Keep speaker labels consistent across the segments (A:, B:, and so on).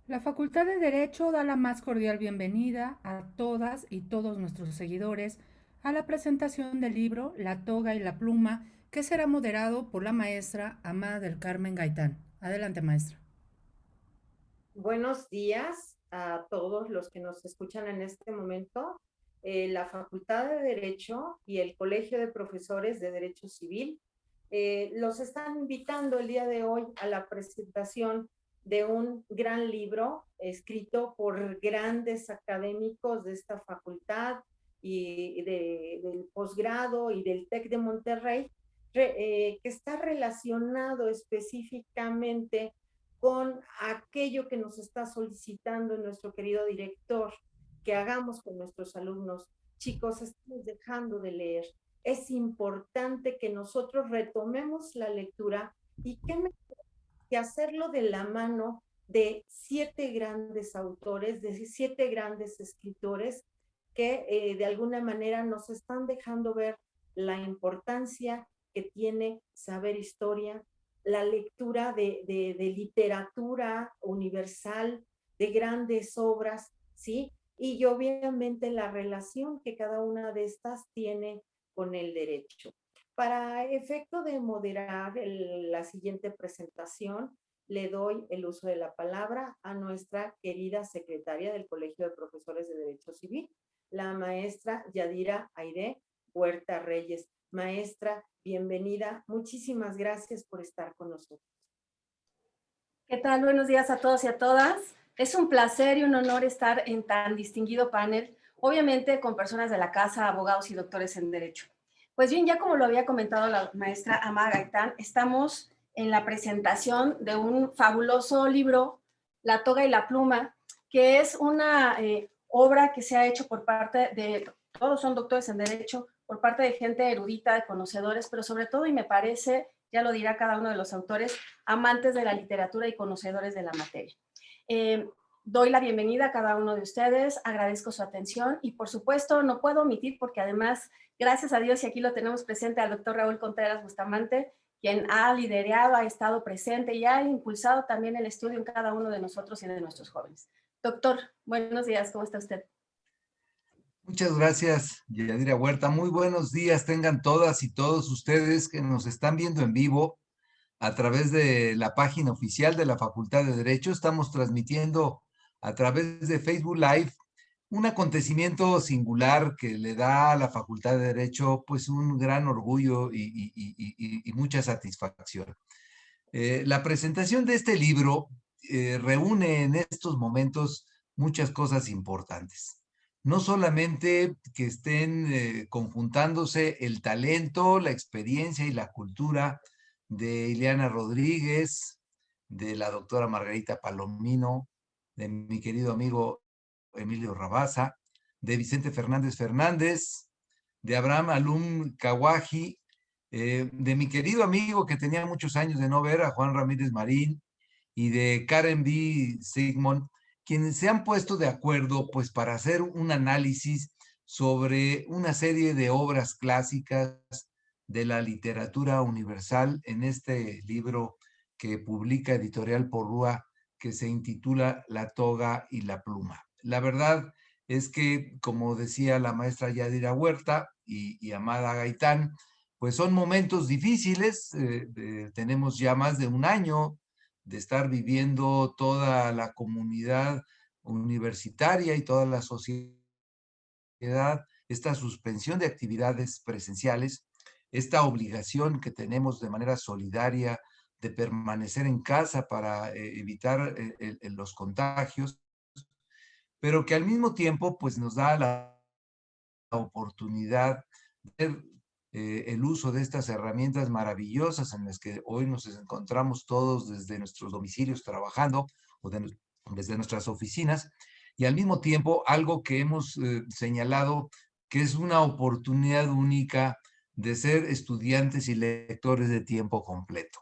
A: La Facultad de Derecho da la más cordial bienvenida a todas y todos nuestros seguidores a la presentación del libro La toga y la pluma, que será moderado por la maestra Amada del Carmen Gaitán. Adelante, maestra.
B: Buenos días a todos los que nos escuchan en este momento. La Facultad de Derecho y el Colegio de Profesores de Derecho Civil los están invitando el día de hoy a la presentación de un gran libro escrito por grandes académicos de esta facultad y del posgrado y del TEC de Monterrey, que está relacionado específicamente con aquello que nos está solicitando nuestro querido director que hagamos con nuestros alumnos. Chicos, estamos dejando de leer. Es importante que nosotros retomemos la lectura y qué mejor que hacerlo de la mano de 7 grandes autores, de 7 grandes escritores que de alguna manera nos están dejando ver la importancia que tiene saber historia, la lectura de literatura universal, de grandes obras, ¿sí? Y obviamente la relación que cada una de estas tiene con el derecho. Para efecto de moderar la siguiente presentación, le doy el uso de la palabra a nuestra querida secretaria del Colegio de Profesores de Derecho Civil, la maestra Yadira Aide Huerta Reyes. Maestra, bienvenida. Muchísimas gracias por estar con nosotros.
C: ¿Qué tal? Buenos días a todos y a todas. Es un placer y un honor estar en tan distinguido panel, obviamente con personas de la casa, abogados y doctores en Derecho. Pues bien, ya como lo había comentado la maestra Amada Gaitán, estamos en la presentación de un fabuloso libro, La toga y la pluma, que es una obra que se ha hecho por parte de, todos son doctores en Derecho, por parte de gente erudita, de conocedores, pero sobre todo, y me parece, ya lo dirá cada uno de los autores, amantes de la literatura y conocedores de la materia. Doy la bienvenida a cada uno de ustedes, agradezco su atención y por supuesto no puedo omitir porque además, gracias a Dios y aquí lo tenemos presente al doctor Raúl Contreras Bustamante, quien ha liderado, ha estado presente y ha impulsado también el estudio en cada uno de nosotros y de nuestros jóvenes. Doctor, buenos días, ¿cómo está usted?
D: Muchas gracias, Yadira Huerta. Muy buenos días tengan todas y todos ustedes que nos están viendo en vivo a través de la página oficial de la Facultad de Derecho. Estamos transmitiendo a través de Facebook Live un acontecimiento singular que le da a la Facultad de Derecho pues un gran orgullo y mucha satisfacción. La presentación de este libro reúne en estos momentos muchas cosas importantes. No solamente que estén conjuntándose el talento, la experiencia y la cultura de Ileana Rodríguez, de la doctora Margarita Palomino, de mi querido amigo Emilio Rabasa, de Vicente Fernández Fernández, de Abraham Alum Kawaji, de mi querido amigo que tenía muchos años de no ver, a Juan Ramírez Marín, y de Karen B. Sigmund, quienes se han puesto de acuerdo pues para hacer un análisis sobre una serie de obras clásicas de la literatura universal en este libro que publica Editorial Porrúa, que se intitula La toga y la pluma. La verdad es que, como decía la maestra Yadira Huerta y Amada Gaitán, pues son momentos difíciles. Tenemos ya más de un año de estar viviendo toda la comunidad universitaria y toda la sociedad esta suspensión de actividades presenciales, esta obligación que tenemos de manera solidaria de permanecer en casa para evitar los contagios, pero que al mismo tiempo pues nos da la oportunidad de ver el uso de estas herramientas maravillosas en las que hoy nos encontramos todos desde nuestros domicilios trabajando o desde nuestras oficinas, y al mismo tiempo algo que hemos señalado que es una oportunidad única de ser estudiantes y lectores de tiempo completo.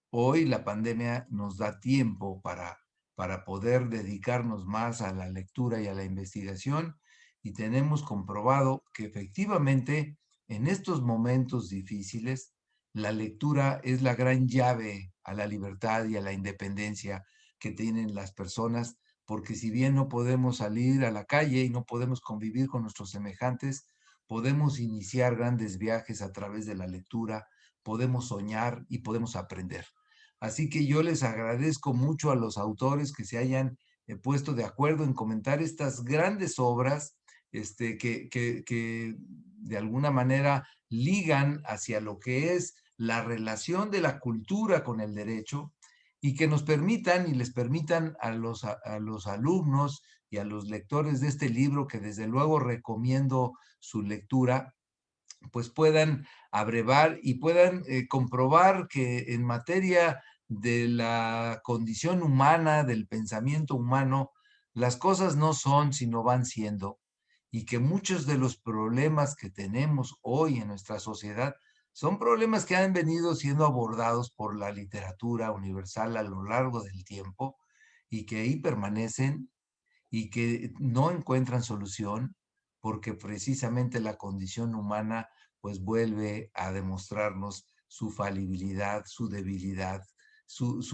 D: Hoy la pandemia nos da tiempo para poder dedicarnos más a la lectura y a la investigación, y tenemos comprobado que efectivamente en estos momentos difíciles la lectura es la gran llave a la libertad y a la independencia que tienen las personas, porque si bien no podemos salir a la calle y no podemos convivir con nuestros semejantes, podemos iniciar grandes viajes a través de la lectura, podemos soñar y podemos aprender. Así que yo les agradezco mucho a los autores que se hayan puesto de acuerdo en comentar estas grandes obras que de alguna manera ligan hacia lo que es la relación de la cultura con el derecho y que nos permitan y les permitan a los alumnos y a los lectores de este libro, que desde luego recomiendo su lectura, pues puedan abrevar y puedan comprobar que en materia de la condición humana, del pensamiento humano, las cosas no son, sino van siendo, y que muchos de los problemas que tenemos hoy en nuestra sociedad son problemas que han venido siendo abordados por la literatura universal a lo largo del tiempo y que ahí permanecen y que no encuentran solución porque precisamente la condición humana pues vuelve a demostrarnos su falibilidad, su debilidad, sus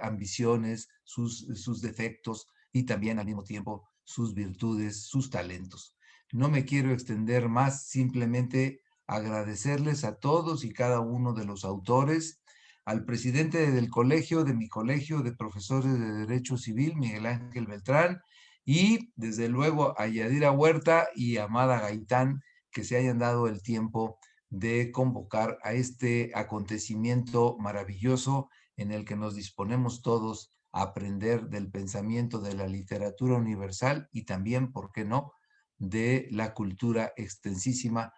D: ambiciones, sus defectos y también al mismo tiempo sus virtudes, sus talentos. No me quiero extender más, simplemente agradecerles a todos y cada uno de los autores, al presidente del colegio, de mi colegio de profesores de Derecho Civil, Miguel Ángel Beltrán, y desde luego a Yadira Huerta y a Amada Gaitán, que se hayan dado el tiempo de convocar a este acontecimiento maravilloso en el que nos disponemos todos a aprender del pensamiento de la literatura universal y también, ¿por qué no?, de la cultura extensísima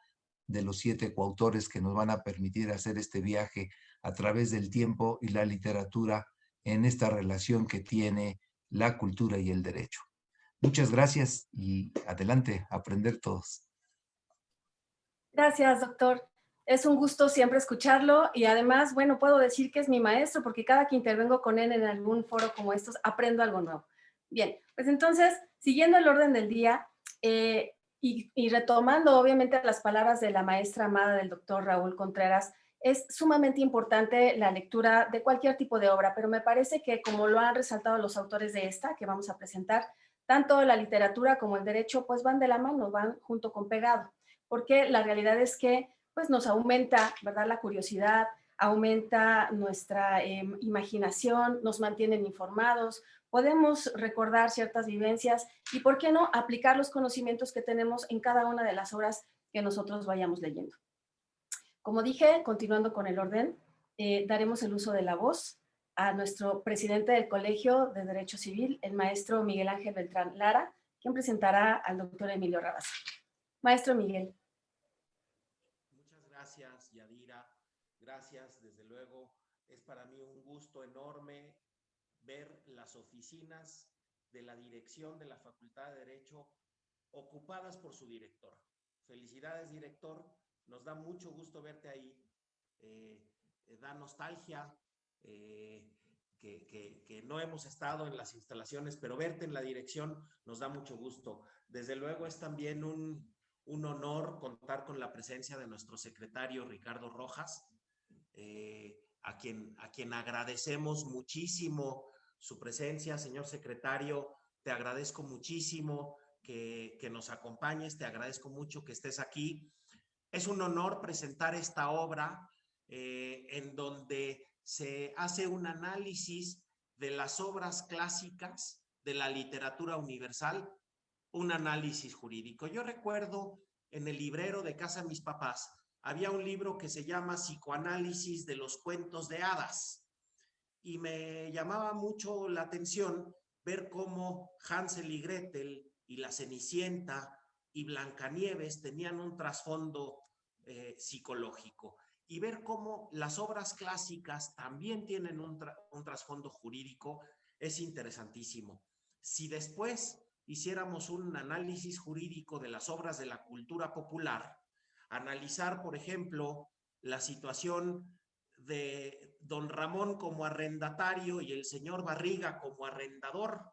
D: de los 7 coautores que nos van a permitir hacer este viaje a través del tiempo y la literatura en esta relación que tiene la cultura y el derecho. Muchas gracias y adelante, a aprender todos.
C: Gracias, doctor. Es un gusto siempre escucharlo y además, bueno, puedo decir que es mi maestro porque cada que intervengo con él en algún foro como estos, aprendo algo nuevo. Bien, pues entonces, siguiendo el orden del día y retomando obviamente las palabras de la maestra amada del doctor Raúl Contreras, es sumamente importante la lectura de cualquier tipo de obra, pero me parece que como lo han resaltado los autores de esta que vamos a presentar, tanto la literatura como el derecho pues van de la mano, van junto con pegado, porque la realidad es que pues nos aumenta, ¿verdad?, la curiosidad, aumenta nuestra imaginación, nos mantienen informados, podemos recordar ciertas vivencias y, ¿por qué no?, aplicar los conocimientos que tenemos en cada una de las obras que nosotros vayamos leyendo. Como dije, continuando con el orden, daremos el uso de la voz a nuestro presidente del Colegio de Derecho Civil, el maestro Miguel Ángel Beltrán Lara, quien presentará al doctor Emilio Rabasa. Maestro Miguel.
E: Muchas gracias, Yadira. Gracias, desde luego. Es para mí un gusto enorme ver las oficinas de la dirección de la Facultad de Derecho ocupadas por su director. Felicidades, director. Nos da mucho gusto verte ahí. Da nostalgia que no hemos estado en las instalaciones, pero verte en la dirección nos da mucho gusto. Desde luego es también un honor contar con la presencia de nuestro secretario Ricardo Rojas, a quien agradecemos muchísimo su presencia. Señor secretario, te agradezco muchísimo que nos acompañes, te agradezco mucho que estés aquí. Es un honor presentar esta obra en donde se hace un análisis de las obras clásicas de la literatura universal, un análisis jurídico. Yo recuerdo en el librero de casa de mis papás, había un libro que se llama Psicoanálisis de los cuentos de hadas y me llamaba mucho la atención ver cómo Hansel y Gretel y la Cenicienta y Blancanieves tenían un trasfondo psicológico y ver cómo las obras clásicas también tienen un trasfondo jurídico es interesantísimo. Si después hiciéramos un análisis jurídico de las obras de la cultura popular, analizar, por ejemplo, la situación de don Ramón como arrendatario y el señor Barriga como arrendador,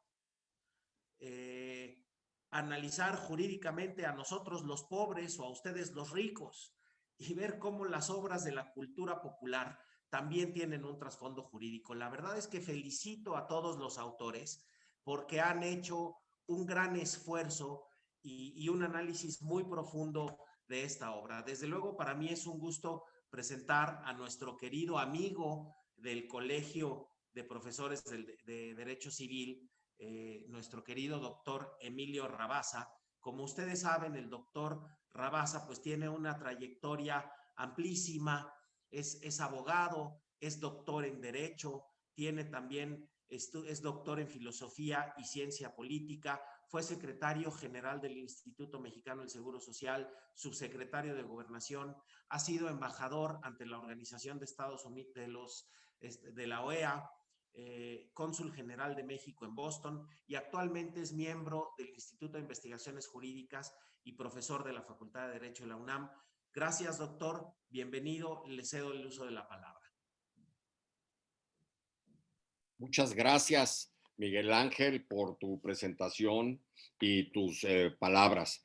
E: analizar jurídicamente a nosotros los pobres o a ustedes los ricos y ver cómo las obras de la cultura popular también tienen un trasfondo jurídico. La verdad es que felicito a todos los autores porque han hecho un gran esfuerzo y un análisis muy profundo de esta obra. Desde luego, para mí es un gusto presentar a nuestro querido amigo del Colegio de Profesores de Derecho Civil, nuestro querido doctor Emilio Rabasa. Como ustedes saben, el doctor Rabasa pues tiene una trayectoria amplísima, es abogado, es doctor en Derecho, tiene también, es doctor en Filosofía y Ciencia Política, fue secretario general del Instituto Mexicano del Seguro Social, subsecretario de Gobernación, ha sido embajador ante la Organización de Estados Unidos, de la OEA, cónsul general de México en Boston y actualmente es miembro del Instituto de Investigaciones Jurídicas y profesor de la Facultad de Derecho de la UNAM. Gracias, doctor. Bienvenido. Le cedo el uso de la palabra.
F: Muchas gracias, Miguel Ángel, por tu presentación y tus palabras.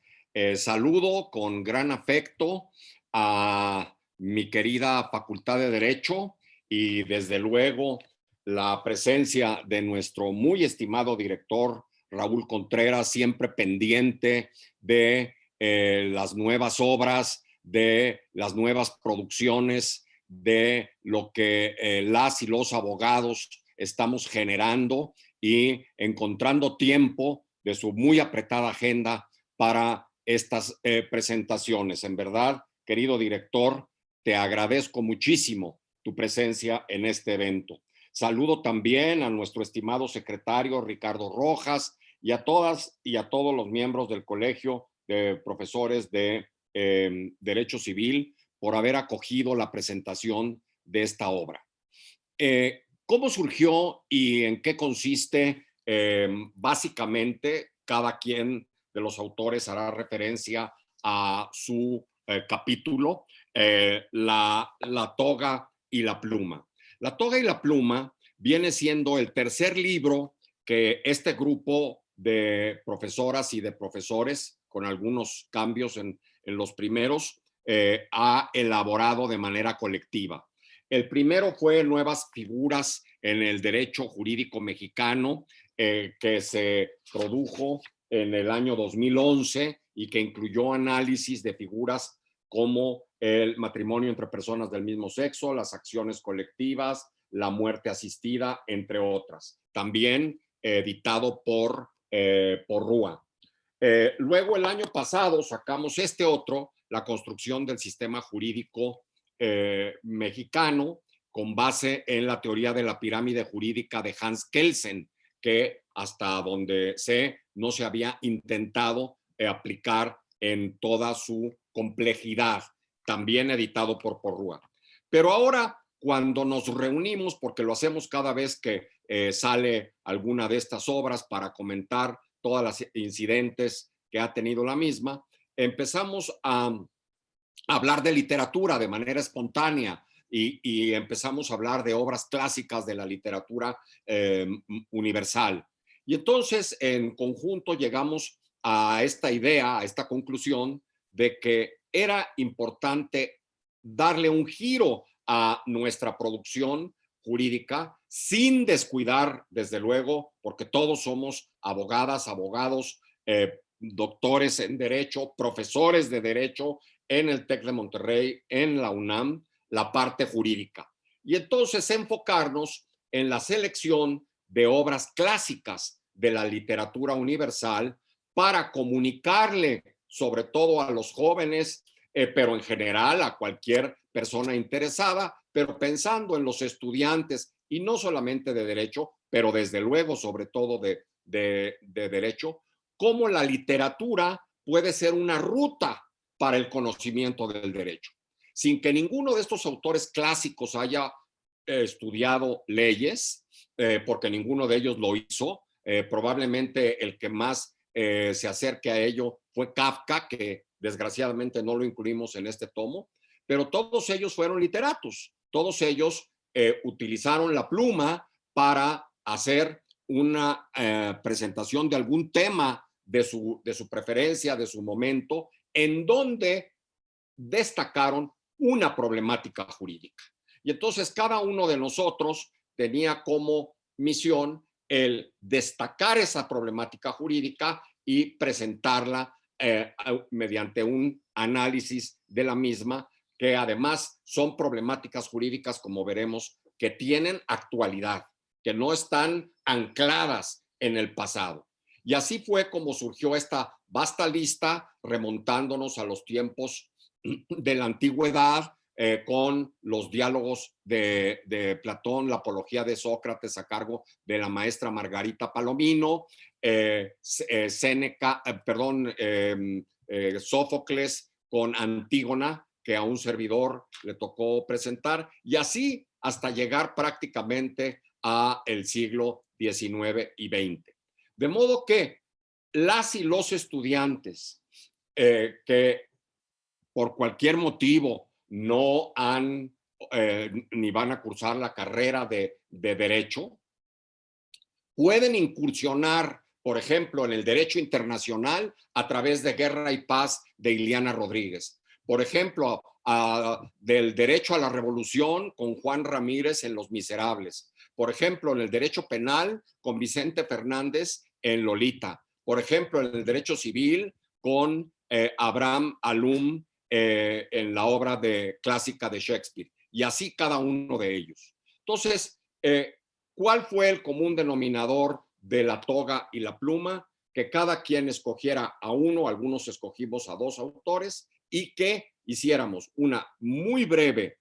F: Saludo con gran afecto a mi querida Facultad de Derecho y desde luego la presencia de nuestro muy estimado director Raúl Contreras, siempre pendiente de las nuevas obras, de las nuevas producciones, de lo que las y los abogados estamos generando y encontrando tiempo de su muy apretada agenda para estas presentaciones. En verdad, querido director, te agradezco muchísimo tu presencia en este evento. Saludo también a nuestro estimado secretario Ricardo Rojas y a todas y a todos los miembros del Colegio de Profesores de Derecho Civil por haber acogido la presentación de esta obra. ¿Cómo surgió y en qué consiste? Básicamente, cada quien de los autores hará referencia a su capítulo, la toga y la pluma. La toga y la pluma viene siendo el tercer libro que este grupo de profesoras y de profesores, con algunos cambios en los primeros, ha elaborado de manera colectiva. El primero fue Nuevas Figuras en el Derecho Jurídico Mexicano, que se produjo en el año 2011 y que incluyó análisis de figuras como el matrimonio entre personas del mismo sexo, las acciones colectivas, la muerte asistida, entre otras. También editado por RUA. Luego, el año pasado, sacamos este otro, la construcción del sistema jurídico mexicano, con base en la teoría de la pirámide jurídica de Hans Kelsen, que hasta donde sé no se había intentado aplicar en toda su complejidad, también editado por Porrúa. Pero ahora, cuando nos reunimos, porque lo hacemos cada vez que sale alguna de estas obras para comentar todas las incidentes que ha tenido la misma, empezamos a hablar de literatura de manera espontánea y empezamos a hablar de obras clásicas de la literatura universal. Y entonces, en conjunto, llegamos a esta idea, a esta conclusión de que era importante darle un giro a nuestra producción jurídica sin descuidar, desde luego, porque todos somos abogadas, abogados, doctores en Derecho, profesores de Derecho en el TEC de Monterrey, en la UNAM, la parte jurídica. Y entonces enfocarnos en la selección de obras clásicas de la literatura universal para comunicarle, sobre todo a los jóvenes, pero en general a cualquier persona interesada, pero pensando en los estudiantes y no solamente de Derecho, pero desde luego sobre todo de Derecho, cómo la literatura puede ser una ruta para el conocimiento del derecho. Sin que ninguno de estos autores clásicos haya estudiado leyes, porque ninguno de ellos lo hizo. Probablemente el que más se acerque a ello fue Kafka, que desgraciadamente no lo incluimos en este tomo, pero todos ellos fueron literatos. Todos ellos utilizaron la pluma para hacer una presentación de algún tema de su preferencia, de su momento, en donde destacaron una problemática jurídica. Y entonces cada uno de nosotros tenía como misión el destacar esa problemática jurídica y presentarla mediante un análisis de la misma, que además son problemáticas jurídicas, como veremos, que tienen actualidad, que no están ancladas en el pasado. Y así fue como surgió esta vasta lista, remontándonos a los tiempos de la antigüedad, con los diálogos de Platón, la apología de Sócrates a cargo de la maestra Margarita Palomino, Sófocles con Antígona, que a un servidor le tocó presentar, y así hasta llegar prácticamente a el siglo XIX y XX. De modo que las y los estudiantes que por cualquier motivo no han ni van a cursar la carrera de Derecho, pueden incursionar, por ejemplo, en el derecho internacional a través de Guerra y Paz de Ileana Rodríguez. Por ejemplo, del derecho a la revolución con Juan Ramírez en Los Miserables. Por ejemplo, en el derecho penal con Vicente Fernández en Lolita. Por ejemplo, en el derecho civil con Abraham Alum en la obra clásica de Shakespeare. Y así cada uno de ellos. Entonces, ¿cuál fue el común denominador de La Toga y la Pluma? Que cada quien escogiera a uno, algunos escogimos a dos autores, y que hiciéramos una muy breve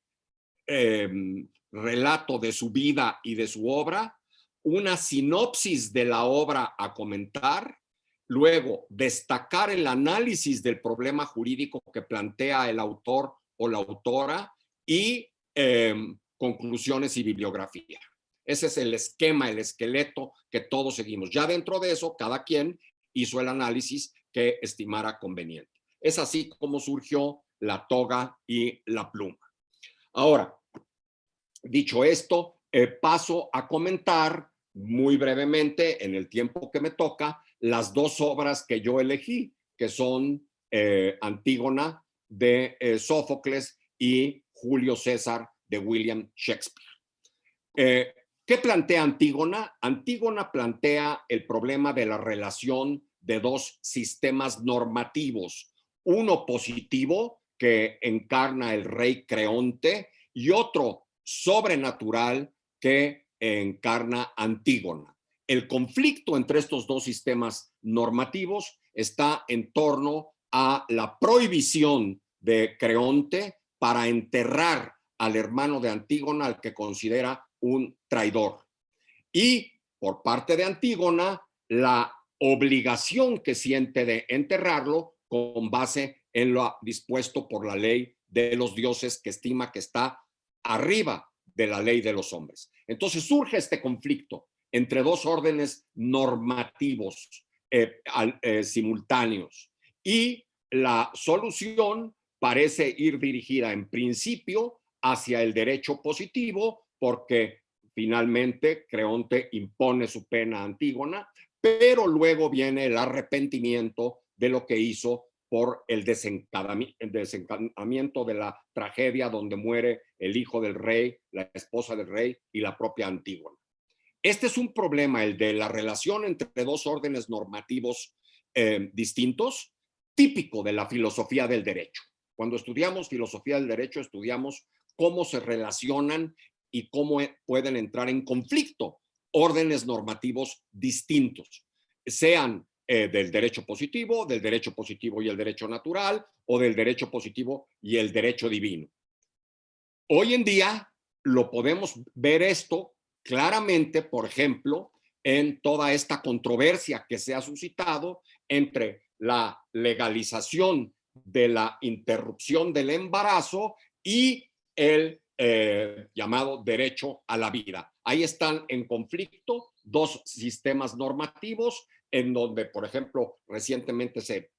F: relato de su vida y de su obra, una sinopsis de la obra a comentar, luego destacar el análisis del problema jurídico que plantea el autor o la autora y conclusiones y bibliografía. Ese es el esquema, el esqueleto que todos seguimos. Ya dentro de eso, cada quien hizo el análisis que estimara conveniente. Es así como surgió La Toga y la Pluma. Ahora, dicho esto, paso a comentar muy brevemente, en el tiempo que me toca, las dos obras que yo elegí, que son Antígona de Sófocles y Julio César de William Shakespeare. ¿Qué plantea Antígona? Antígona plantea el problema de la relación de dos sistemas normativos, uno positivo que encarna el rey Creonte y otro sobrenatural que encarna Antígona. El conflicto entre estos dos sistemas normativos está en torno a la prohibición de Creonte para enterrar al hermano de Antígona, al que considera un traidor. Y por parte de Antígona, la obligación que siente de enterrarlo con base en lo dispuesto por la ley de los dioses, que estima que está arriba de la ley de los hombres. Entonces surge este conflicto entre dos órdenes normativos simultáneos, y la solución parece ir dirigida en principio hacia el derecho positivo, porque finalmente Creonte impone su pena a Antígona, pero luego viene el arrepentimiento de lo que hizo por el desencadenamiento de la tragedia donde muere el hijo del rey, la esposa del rey y la propia Antígona. Este es un problema, el de la relación entre dos órdenes normativos distintos, típico de la filosofía del derecho. Cuando estudiamos filosofía del derecho, estudiamos cómo se relacionan y cómo pueden entrar en conflicto órdenes normativos distintos, sean del derecho positivo y el derecho natural, o del derecho positivo y el derecho divino. Hoy en día lo podemos ver esto claramente, por ejemplo, en toda esta controversia que se ha suscitado entre la legalización de la interrupción del embarazo y el llamado derecho a la vida. Ahí están en conflicto dos sistemas normativos, en donde, por ejemplo, recientemente se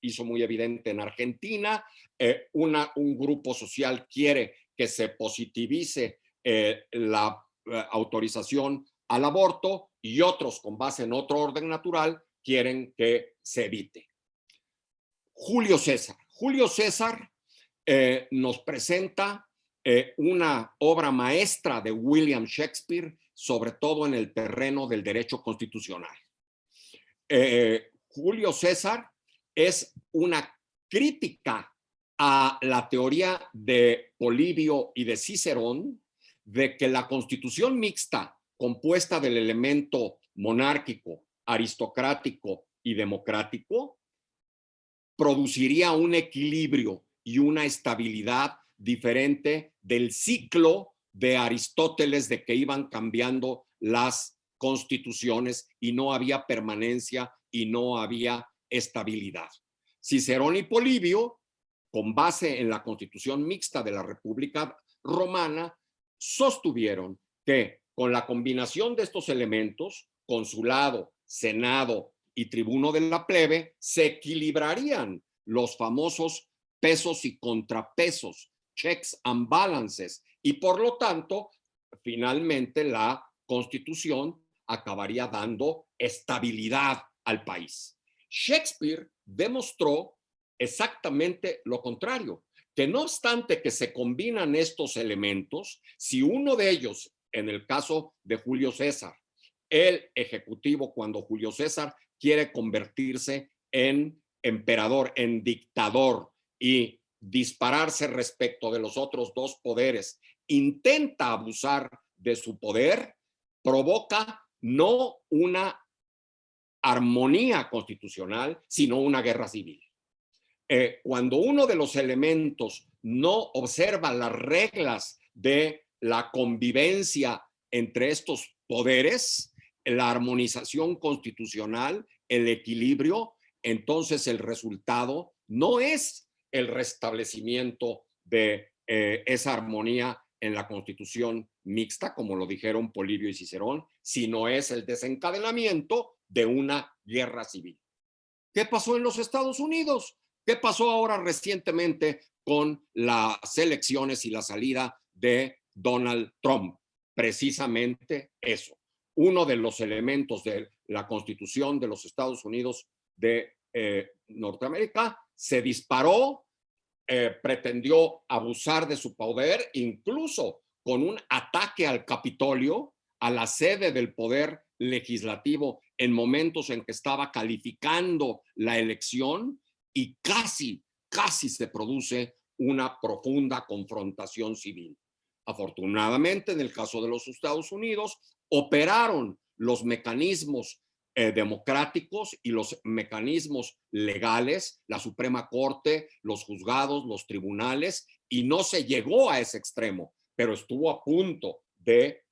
F: hizo muy evidente en Argentina, un grupo social quiere que se positivice la autorización al aborto, y otros, con base en otro orden natural, quieren que se evite. Julio César nos presenta una obra maestra de William Shakespeare, sobre todo en el terreno del derecho constitucional. Julio César es una crítica a la teoría de Polibio y de Cicerón de que la constitución mixta, compuesta del elemento monárquico, aristocrático y democrático, produciría un equilibrio y una estabilidad diferente del ciclo de Aristóteles de que iban cambiando las constituciones y no había permanencia y no había estabilidad. Cicerón y Polibio, con base en la constitución mixta de la República Romana, sostuvieron que con la combinación de estos elementos, consulado, senado y tribuno de la plebe, se equilibrarían los famosos pesos y contrapesos, checks and balances, y por lo tanto, finalmente la Constitución acabaría dando estabilidad al país. Shakespeare demostró exactamente lo contrario, que no obstante que se combinan estos elementos, si uno de ellos, en el caso de Julio César, el ejecutivo, cuando Julio César quiere convertirse en emperador, en dictador y dispararse respecto de los otros dos poderes, intenta abusar de su poder, provoca no una armonía constitucional, sino una guerra civil. Cuando uno de los elementos no observa las reglas de la convivencia entre estos poderes, la armonización constitucional, el equilibrio, entonces el resultado no es el restablecimiento de esa armonía en la constitución mixta, como lo dijeron Polibio y Cicerón, sino es el desencadenamiento de una guerra civil. ¿Qué pasó en los Estados Unidos? ¿Qué pasó ahora recientemente con las elecciones y la salida de Donald Trump? Precisamente eso. Uno de los elementos de la Constitución de los Estados Unidos de Norteamérica se disparó, pretendió abusar de su poder, incluso con un ataque al Capitolio, a la sede del poder legislativo, en momentos en que estaba calificando la elección, y casi se produce una profunda confrontación civil. Afortunadamente, en el caso de los Estados Unidos, operaron los mecanismos democráticos y los mecanismos legales, la Suprema Corte, los juzgados, los tribunales, y no se llegó a ese extremo, pero estuvo a punto de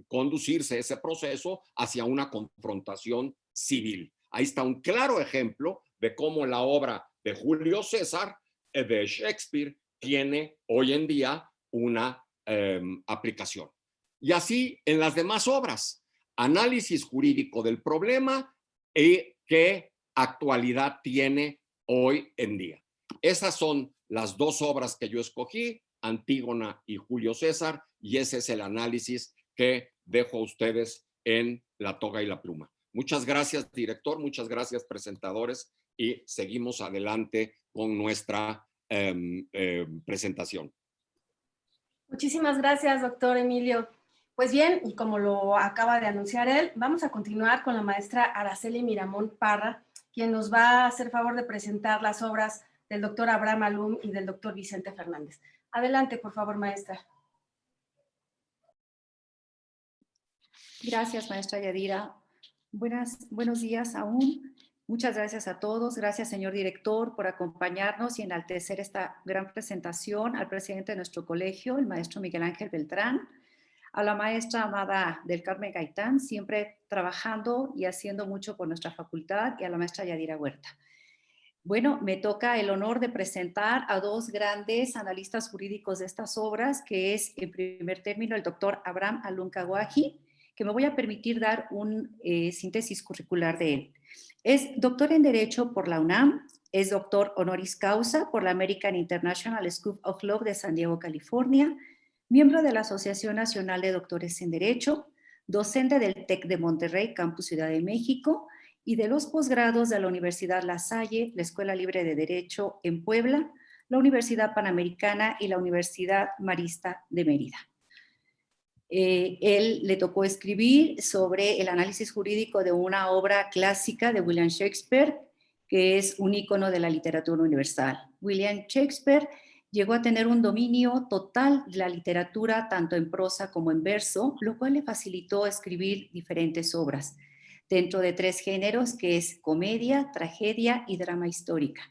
F: conducirse ese proceso hacia una confrontación civil. Ahí está un claro ejemplo de cómo la obra de Julio César, de Shakespeare, tiene hoy en día una aplicación. Y así en las demás obras, análisis jurídico del problema y qué actualidad tiene hoy en día. Esas son las dos obras que yo escogí, Antígona y Julio César, y ese es el análisis que dejo a ustedes en La Toga y la Pluma. Muchas gracias, director, muchas gracias, presentadores, y seguimos adelante con nuestra presentación.
C: Muchísimas gracias, doctor Emilio. Pues bien, y como lo acaba de anunciar él, vamos a continuar con la maestra Araceli Miramón Parra, quien nos va a hacer favor de presentar las obras del doctor Abraham Alum y del doctor Vicente Fernández. Adelante, por favor, maestra.
G: Gracias, maestra Yadira. Buenos días aún. Muchas gracias a todos. Gracias, señor director, por acompañarnos y enaltecer esta gran presentación, al presidente de nuestro colegio, el maestro Miguel Ángel Beltrán, a la maestra Amada del Carmen Gaitán, siempre trabajando y haciendo mucho por nuestra facultad, y a la maestra Yadira Huerta. Bueno, me toca el honor de presentar a dos grandes analistas jurídicos de estas obras, que es, en primer término, el doctor Abraham Alum Kawaji, que me voy a permitir dar un síntesis curricular de él. Es doctor en Derecho por la UNAM, es doctor honoris causa por la American International School of Law de San Diego, California, miembro de la Asociación Nacional de Doctores en Derecho, docente del TEC de Monterrey, Campus Ciudad de México, y de los posgrados de la Universidad La Salle, la Escuela Libre de Derecho en Puebla, la Universidad Panamericana y la Universidad Marista de Mérida. Él le tocó escribir sobre el análisis jurídico de una obra clásica de William Shakespeare, que es un ícono de la literatura universal. William Shakespeare llegó a tener un dominio total de la literatura, tanto en prosa como en verso, lo cual le facilitó escribir diferentes obras, dentro de 3 géneros, que es comedia, tragedia y drama histórica.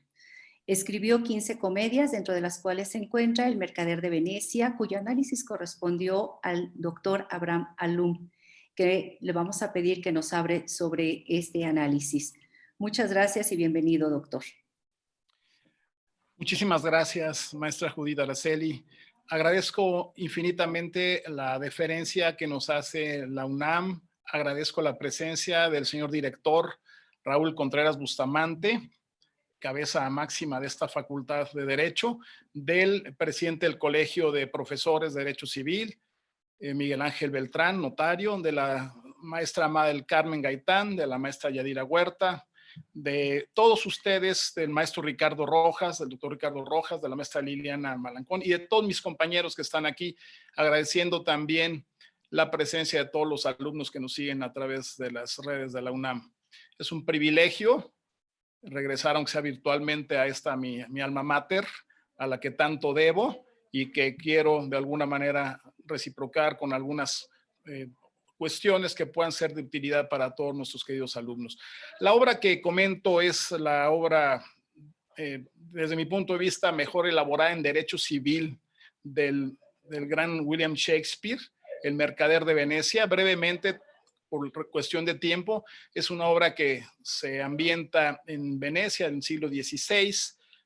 G: Escribió 15 comedias, dentro de las cuales se encuentra El Mercader de Venecia, cuyo análisis correspondió al doctor Abraham Alum, que le vamos a pedir que nos hable sobre este análisis. Muchas gracias y bienvenido, doctor.
H: Muchísimas gracias, maestra Judith Araceli. Agradezco infinitamente la deferencia que nos hace la UNAM. Agradezco la presencia del señor director Raúl Contreras Bustamante, cabeza máxima de esta Facultad de Derecho, del presidente del Colegio de Profesores de Derecho Civil, Miguel Ángel Beltrán, notario, de la maestra Amada del Carmen Gaitán, de la maestra Yadira Huerta, de todos ustedes, del maestro Ricardo Rojas, del doctor Ricardo Rojas, de la maestra Liliana Malancón y de todos mis compañeros que están aquí, agradeciendo también la presencia de todos los alumnos que nos siguen a través de las redes de la UNAM. Es un privilegio regresar, aunque sea virtualmente, a esta mi alma mater, a la que tanto debo y que quiero de alguna manera reciprocar con algunas cuestiones que puedan ser de utilidad para todos nuestros queridos alumnos. La obra que comento es la obra, desde mi punto de vista, mejor elaborada en derecho civil del gran William Shakespeare, El Mercader de Venecia. Brevemente, por cuestión de tiempo, es una obra que se ambienta en Venecia en el siglo XVI,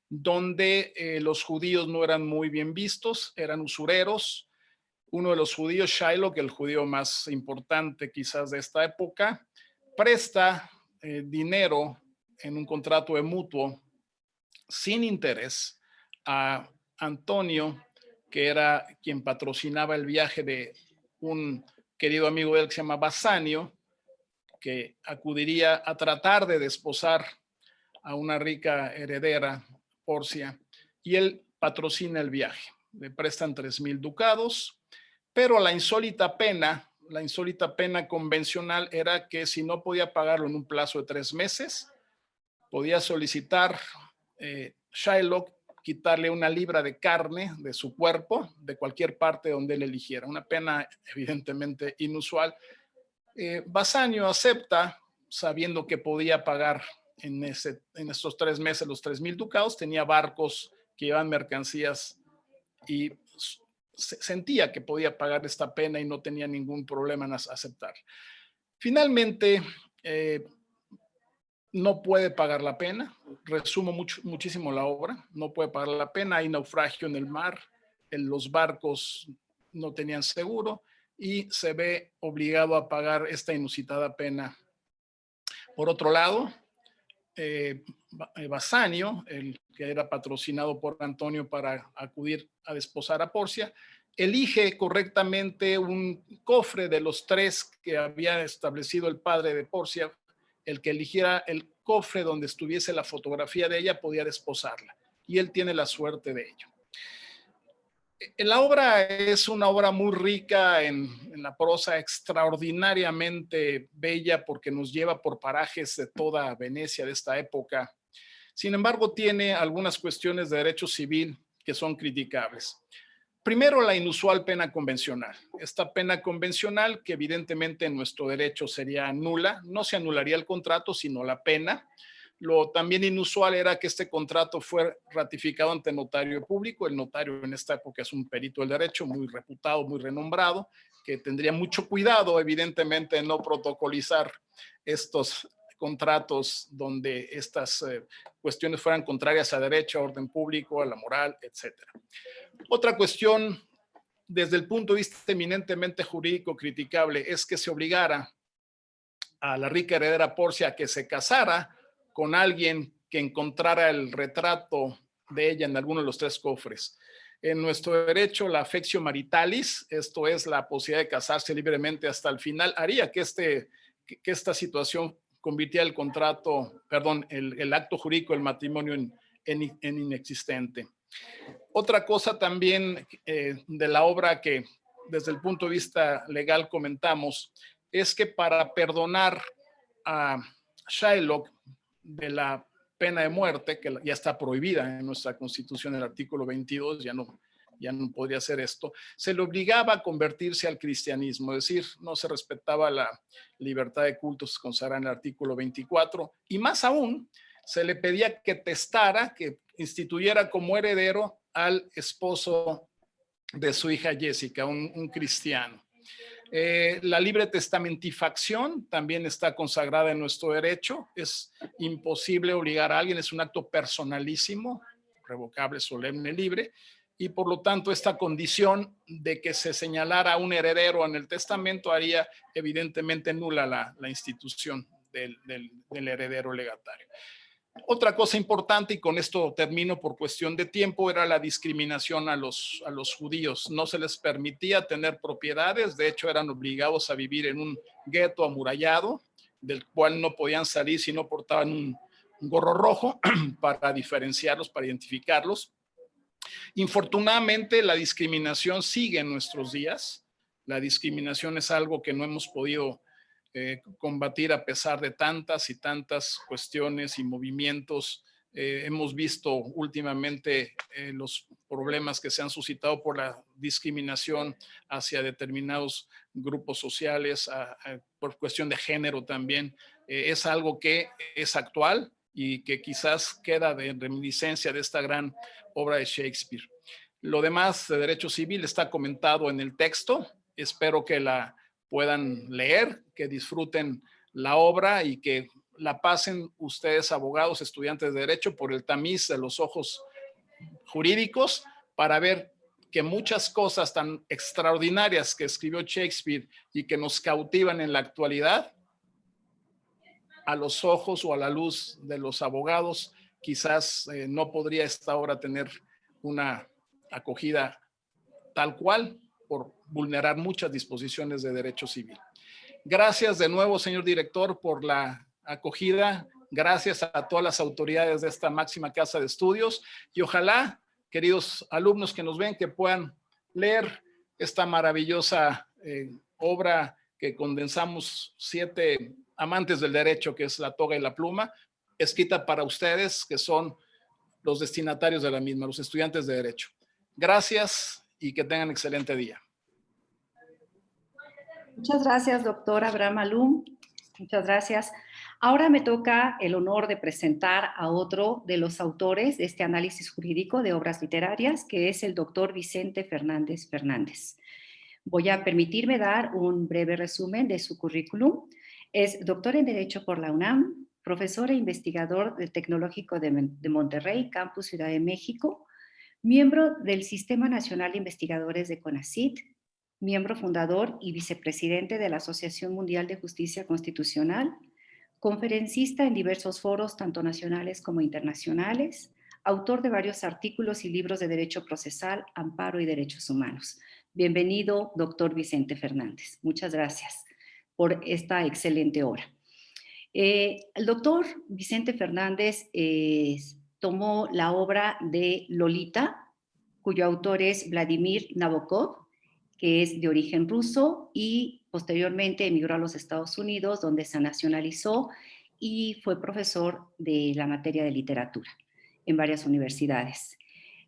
H: donde los judíos no eran muy bien vistos, eran usureros. Uno de los judíos, Shylock, el judío más importante quizás de esta época, presta dinero en un contrato de mutuo sin interés a Antonio, que era quien patrocinaba el viaje de un querido amigo de él que se llama Bassanio, que acudiría a tratar de desposar a una rica heredera, Porcia, y él patrocina el viaje. Le prestan 3,000 ducados, pero la insólita pena convencional era que si no podía pagarlo en un plazo de 3 meses, podía solicitar Shylock quitarle 1 libra de carne de su cuerpo, de cualquier parte donde él eligiera. Una pena evidentemente inusual. Bassanio acepta, sabiendo que podía pagar en estos 3 meses los 3,000 ducados. Tenía barcos que llevaban mercancías y sentía que podía pagar esta pena y no tenía ningún problema en aceptar. Finalmente, no puede pagar la pena. Resumo muchísimo la obra. No puede pagar la pena. Hay naufragio en el mar. Los barcos no tenían seguro y se ve obligado a pagar esta inusitada pena. Por otro lado, Bassanio, el que era patrocinado por Antonio para acudir a desposar a Porcia, elige correctamente un cofre de los 3 que había establecido el padre de Porcia. El que eligiera el cofre donde estuviese la fotografía de ella podía desposarla, y él tiene la suerte de ello. La obra es una obra muy rica en la prosa, extraordinariamente bella porque nos lleva por parajes de toda Venecia de esta época. Sin embargo, tiene algunas cuestiones de derecho civil que son criticables. Primero, la inusual pena convencional. Esta pena convencional, que evidentemente en nuestro derecho sería nula, no se anularía el contrato, sino la pena. Lo también inusual era que este contrato fue ratificado ante notario público. El notario en esta época es un perito del derecho muy reputado, muy renombrado, que tendría mucho cuidado, evidentemente, en no protocolizar estos contratos donde estas cuestiones fueran contrarias a derecho, a orden público, a la moral, etc. Otra cuestión, desde el punto de vista eminentemente jurídico criticable, es que se obligara a la rica heredera Porcia a que se casara con alguien que encontrara el retrato de ella en alguno de los 3 cofres. En nuestro derecho, la affectio maritalis, esto es la posibilidad de casarse libremente hasta el final, haría que esta situación convirtiera el acto jurídico del matrimonio en inexistente. Otra cosa también de la obra que desde el punto de vista legal comentamos es que para perdonar a Shylock de la pena de muerte, que ya está prohibida en nuestra Constitución, el artículo 22, ya no podría hacer esto, se le obligaba a convertirse al cristianismo, es decir, no se respetaba la libertad de cultos consagrada en el artículo 24, y más aún, se le pedía que testara, que instituyera como heredero al esposo de su hija Jessica, un cristiano. La libre testamentifacción también está consagrada en nuestro derecho. Es imposible obligar a alguien, es un acto personalísimo, revocable, solemne, libre, y por lo tanto esta condición de que se señalara un heredero en el testamento haría evidentemente nula la institución del heredero legatario. Otra cosa importante, y con esto termino por cuestión de tiempo, era la discriminación a los judíos. No se les permitía tener propiedades, de hecho eran obligados a vivir en un gueto amurallado, del cual no podían salir si no portaban un gorro rojo para diferenciarlos, para identificarlos. Infortunadamente, la discriminación sigue en nuestros días. La discriminación es algo que no hemos podido combatir a pesar de tantas y tantas cuestiones y movimientos. Hemos visto últimamente los problemas que se han suscitado por la discriminación hacia determinados grupos sociales, por cuestión de género también. Es algo que es actual y que quizás queda de reminiscencia de esta gran obra de Shakespeare. Lo demás de derecho civil está comentado en el texto. Espero que la puedan leer, que disfruten la obra y que la pasen ustedes, abogados, estudiantes de derecho, por el tamiz de los ojos jurídicos para ver que muchas cosas tan extraordinarias que escribió Shakespeare y que nos cautivan en la actualidad, a los ojos o a la luz de los abogados, quizás no podría esta obra tener una acogida tal cual, por vulnerar muchas disposiciones de derecho civil. Gracias de nuevo, señor director, por la acogida. Gracias a todas las autoridades de esta máxima casa de estudios y ojalá, queridos alumnos que nos ven, que puedan leer esta maravillosa obra que condensamos 7 amantes del derecho, que es La toga y la pluma, escrita para ustedes, que son los destinatarios de la misma, los estudiantes de derecho. Gracias y que tengan excelente día.
G: Muchas gracias, doctor Abraham Alum. Muchas gracias. Ahora me toca el honor de presentar a otro de los autores de este análisis jurídico de obras literarias, que es el doctor Vicente Fernández Fernández. Voy a permitirme dar un breve resumen de su currículum. Es doctor en Derecho por la UNAM, profesor e investigador del Tecnológico de Monterrey, Campus Ciudad de México, miembro del Sistema Nacional de Investigadores de CONACYT, miembro fundador y vicepresidente de la Asociación Mundial de Justicia Constitucional, conferencista en diversos foros, tanto nacionales como internacionales, autor de varios artículos y libros de derecho procesal, amparo y derechos humanos. Bienvenido, doctor Vicente Fernández. Muchas gracias por esta excelente obra. El doctor Vicente Fernández tomó la obra de Lolita, cuyo autor es Vladimir Nabokov, que es de origen ruso y posteriormente emigró a los Estados Unidos, donde se nacionalizó y fue profesor de la materia de literatura en varias universidades.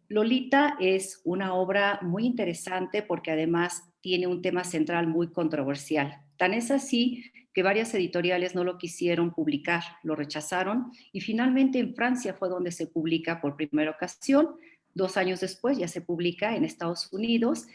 G: Lolita es una obra muy interesante porque además tiene un tema central muy controversial. Tan es así que varias editoriales no lo quisieron publicar, lo rechazaron y finalmente en Francia fue donde se publica por primera ocasión. 2 años después ya se publica en Estados Unidos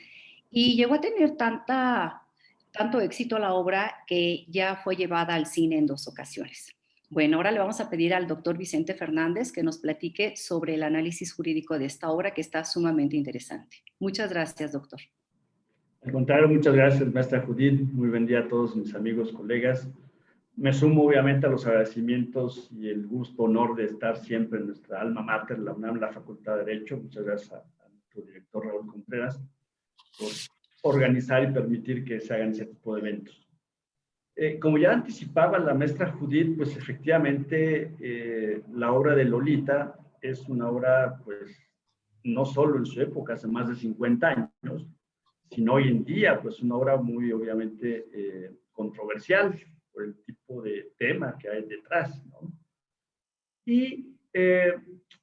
G: y llegó a tener tanto éxito la obra que ya fue llevada al cine en 2 ocasiones. Bueno, ahora le vamos a pedir al doctor Vicente Fernández que nos platique sobre el análisis jurídico de esta obra que está sumamente interesante. Muchas gracias, doctor.
I: Al contrario, muchas gracias, maestra Judith. Muy buen día a todos mis amigos, colegas. Me sumo obviamente a los agradecimientos y el gusto, honor de estar siempre en nuestra alma mater, la UNAM, la Facultad de Derecho. Muchas gracias a nuestro director Raúl Contreras por organizar y permitir que se hagan ese tipo de eventos. Como ya anticipaba la maestra Judith, pues efectivamente la obra de Lolita es una obra pues no solo en su época, hace más de 50 años, sino hoy en día, pues una obra muy obviamente controversial por el tipo de tema que hay detrás, ¿no? Y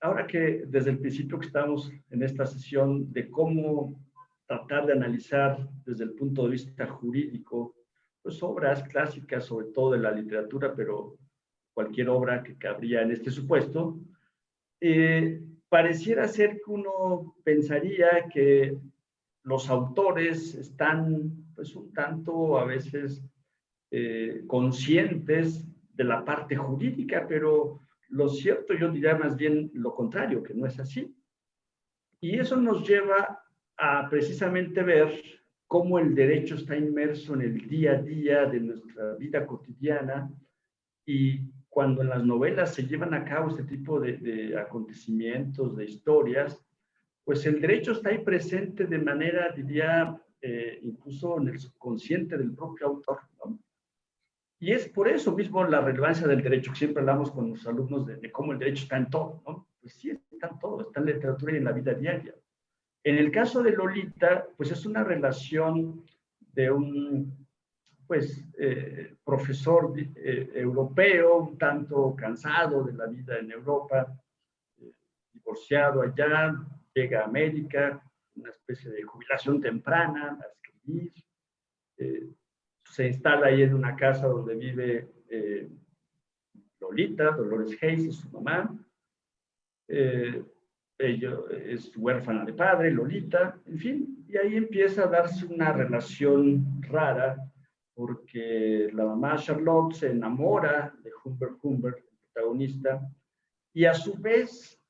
I: ahora que desde el principio que estamos en esta sesión de cómo tratar de analizar desde el punto de vista jurídico, pues obras clásicas, sobre todo de la literatura, pero cualquier obra que cabría en este supuesto, pareciera ser que uno pensaría que los autores están pues un tanto a veces conscientes de la parte jurídica, pero lo cierto yo diría más bien lo contrario, que no es así. Y eso nos lleva a precisamente ver cómo el derecho está inmerso en el día a día de nuestra vida cotidiana, y cuando en las novelas se llevan a cabo este tipo de acontecimientos, de historias, pues el derecho está ahí presente de manera, diría, incluso en el subconsciente del propio autor, ¿no? Y es por eso mismo la relevancia del derecho, que siempre hablamos con los alumnos de cómo el derecho está en todo, ¿no? Pues sí, está en todo, está en la literatura y en la vida diaria. En el caso de Lolita, pues es una relación de un pues, profesor europeo, un tanto cansado de la vida en Europa, divorciado allá, llega a América, una especie de jubilación temprana, a escribir, se instala ahí en una casa donde vive Lolita, Dolores Hayes, y su mamá. Ella es huérfana de padre, Lolita, en fin, y ahí empieza a darse una relación rara, porque la mamá Charlotte se enamora de Humbert Humbert, el protagonista, y a su vez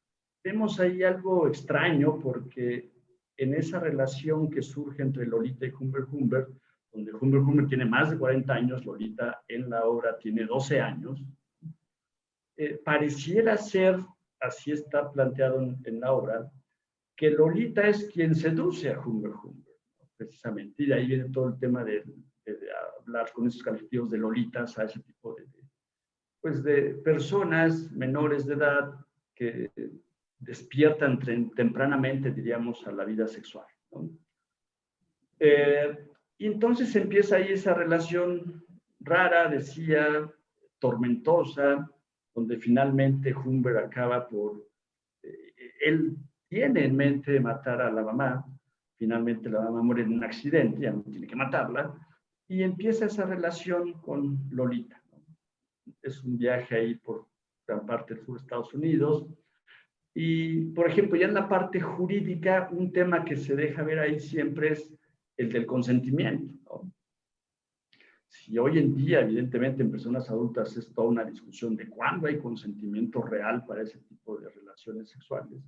I: vemos ahí algo extraño, porque en esa relación que surge entre Lolita y Humbert Humbert, donde Humbert Humbert tiene más de 40 años, Lolita en la obra tiene 12 años, pareciera ser, así está planteado en la obra, que Lolita es quien seduce a Humbert Humbert, ¿no? Precisamente, y de ahí viene todo el tema de hablar con esos calificativos de Lolitas a ese tipo pues de personas menores de edad que despiertan tempranamente, diríamos, a la vida sexual, ¿no? Y entonces empieza ahí esa relación rara, decía, tormentosa, donde finalmente Humbert acaba por... él tiene en mente matar a la mamá, finalmente la mamá muere en un accidente, ya no tiene que matarla, y empieza esa relación con Lolita, ¿no? Es un viaje ahí por gran parte del sur de Estados Unidos, y por ejemplo, ya en la parte jurídica, un tema que se deja ver ahí siempre es el del consentimiento, ¿no? Si hoy en día, evidentemente, en personas adultas es toda una discusión de cuándo hay consentimiento real para ese tipo de relaciones sexuales,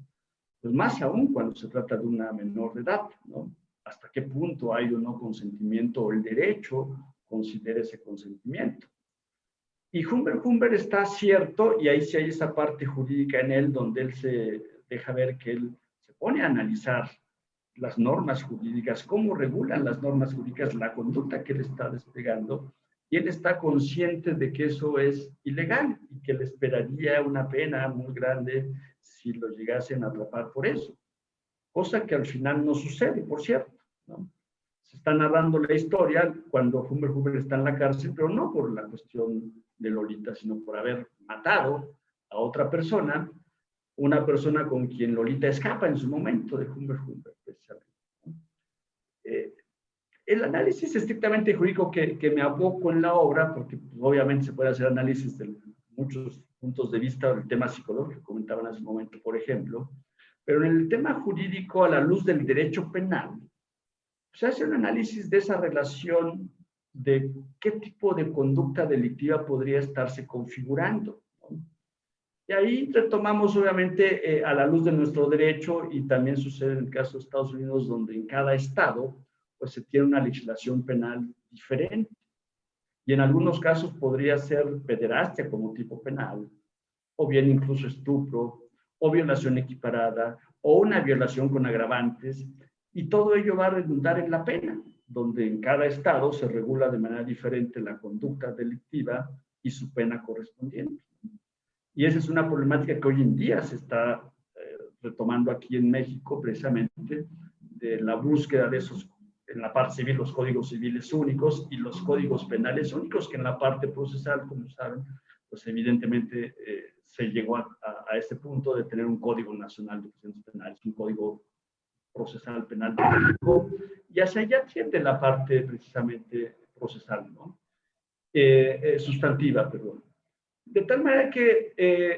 I: pues más aún cuando se trata de una menor de edad, ¿no? Hasta qué punto hay o no consentimiento, o el derecho considera ese consentimiento. Y Humbert Humbert está cierto, y ahí sí hay esa parte jurídica en él, donde él se deja ver que él se pone a analizar las normas jurídicas, cómo regulan las normas jurídicas la conducta que él está desplegando, y él está consciente de que eso es ilegal y que le esperaría una pena muy grande si lo llegasen a atrapar por eso, cosa que al final no sucede, por cierto, ¿no? Se está narrando la historia cuando Humbert Humbert está en la cárcel, pero no por la cuestión de Lolita, sino por haber matado a otra persona, una persona con quien Lolita escapa en su momento de Humbert Humbert, precisamente. El análisis estrictamente jurídico que me aboco en la obra, porque pues, obviamente se puede hacer análisis de muchos puntos de vista del tema psicológico, comentaban hace un momento, por ejemplo, pero en el tema jurídico, a la luz del derecho penal, se hace un análisis de esa relación de qué tipo de conducta delictiva podría estarse configurando, ¿no? Y ahí retomamos, obviamente, a la luz de nuestro derecho, y también sucede en el caso de Estados Unidos, donde en cada estado pues se tiene una legislación penal diferente. Y en algunos casos podría ser pederastia como tipo penal, o bien incluso estupro, o violación equiparada, o una violación con agravantes, y todo ello va a redundar en la pena, donde en cada estado se regula de manera diferente la conducta delictiva y su pena correspondiente. Y esa es una problemática que hoy en día se está retomando aquí en México precisamente de la búsqueda de esos, en la parte civil, los códigos civiles únicos y los códigos penales únicos, que en la parte procesal, como saben, pues evidentemente se llegó a este punto de tener un Código Nacional de Procedimientos Penales, un código procesal penal único, y hacia allá tiende la parte precisamente procesal, ¿no? Sustantiva, perdón. De tal manera que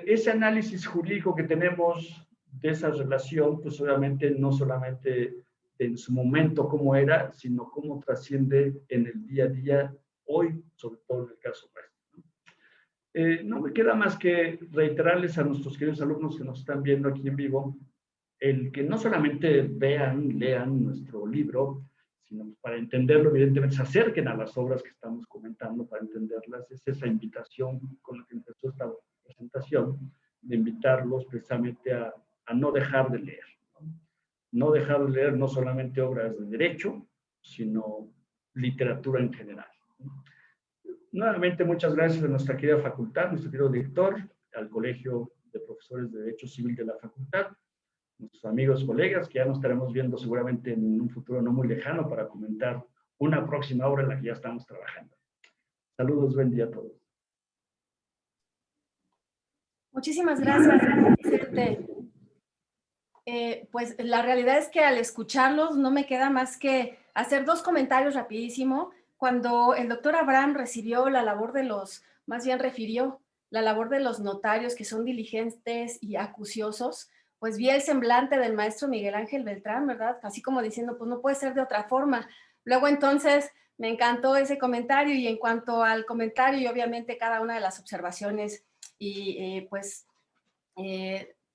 I: ese análisis jurídico que tenemos de esa relación, pues obviamente no solamente en su momento cómo era, sino cómo trasciende en el día a día hoy, sobre todo en el caso nuestro. No me queda más que reiterarles a nuestros queridos alumnos que nos están viendo aquí en vivo, el que no solamente vean, lean nuestro libro, sino para entenderlo, evidentemente, se acerquen a las obras que estamos comentando para entenderlas. Es esa invitación con la que empezó esta presentación, de invitarlos precisamente a no dejar de leer. No dejar de leer no solamente obras de derecho, sino literatura en general. Nuevamente, muchas gracias a nuestra querida facultad, nuestro querido director, al Colegio de Profesores de Derecho Civil de la facultad, nuestros amigos, colegas, que ya nos estaremos viendo seguramente en un futuro no muy lejano para comentar una próxima obra en la que ya estamos trabajando. Saludos, buen día a todos.
C: Muchísimas gracias, Vicente. Pues la realidad es que al escucharlos no me queda más que hacer dos comentarios rapidísimo. Cuando el doctor Abraham recibió la labor de los, más bien refirió la labor de los notarios que son diligentes y acuciosos, pues vi el semblante del maestro Miguel Ángel Beltrán, ¿verdad? Así como diciendo, pues no puede ser de otra forma. Luego entonces me encantó ese comentario, y en cuanto al comentario y obviamente cada una de las observaciones y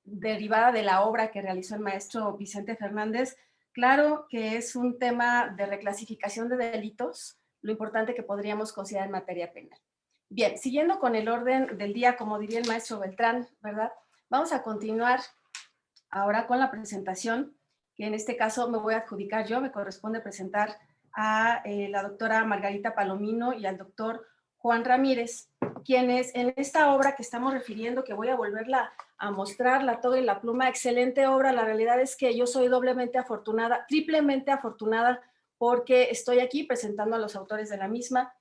C: derivada de la obra que realizó el maestro Vicente Fernández, claro que es un tema de reclasificación de delitos, lo importante que podríamos considerar en materia penal. Bien, siguiendo con el orden del día, como diría el maestro Beltrán, ¿verdad? Vamos a continuar ahora con la presentación, que en este caso me voy a adjudicar yo, me corresponde presentar a la doctora Margarita Palomino y al doctor Juan Ramírez, quienes en esta obra que estamos refiriendo, que voy a volverla a mostrar, La toga y la pluma, excelente obra. La realidad es que yo soy doblemente afortunada, triplemente afortunada, porque estoy aquí presentando a los autores de la misma.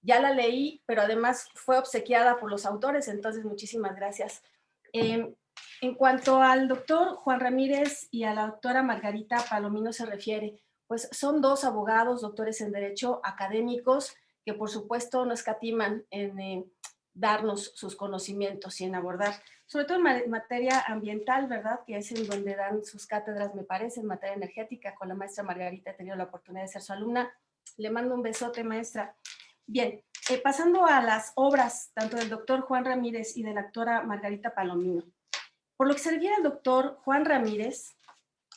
C: Ya la leí, pero además fue obsequiada por los autores, entonces muchísimas gracias. En cuanto al doctor Juan Ramírez y a la doctora Margarita Palomino se refiere, pues son dos abogados, doctores en Derecho, académicos, que por supuesto no escatiman en darnos sus conocimientos y en abordar, sobre todo en materia ambiental, ¿verdad? Que es en donde dan sus cátedras, me parece, en materia energética. Con la maestra Margarita he tenido la oportunidad de ser su alumna. Le mando un besote, maestra. Bien, pasando a las obras, tanto del doctor Juan Ramírez y de la doctora Margarita Palomino. Por lo que se refiere al doctor Juan Ramírez,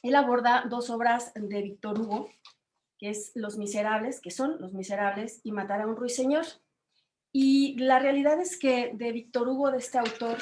C: él aborda dos obras de Víctor Hugo, que es Los Miserables, que son Los Miserables y Matar a un ruiseñor. Y la realidad es que de Víctor Hugo, de este autor,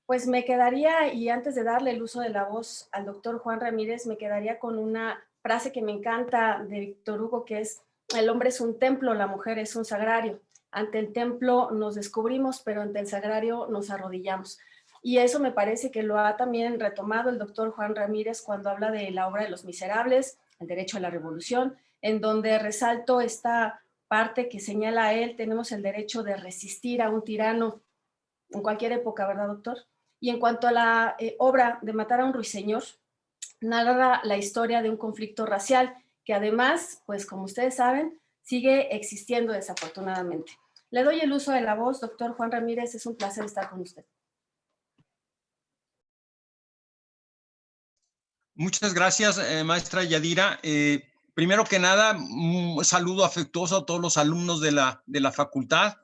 C: pues me quedaría, y antes de darle el uso de la voz al doctor Juan Ramírez, me quedaría con una frase que me encanta de Víctor Hugo, que es: el hombre es un templo, la mujer es un sagrario. Ante el templo nos descubrimos, pero ante el sagrario nos arrodillamos. Y eso me parece que lo ha también retomado el doctor Juan Ramírez cuando habla de la obra de Los Miserables, El derecho a la revolución, en donde resalto esta parte que señala a él: tenemos el derecho de resistir a un tirano en cualquier época, ¿verdad, doctor? Y en cuanto a la obra de Matar a un ruiseñor, narra la historia de un conflicto racial que además, pues como ustedes saben, sigue existiendo desafortunadamente. Le doy el uso de la voz, doctor Juan Ramírez, es un placer estar con usted.
J: Muchas gracias, maestra Yadira. Primero que nada, un saludo afectuoso a todos los alumnos de la facultad.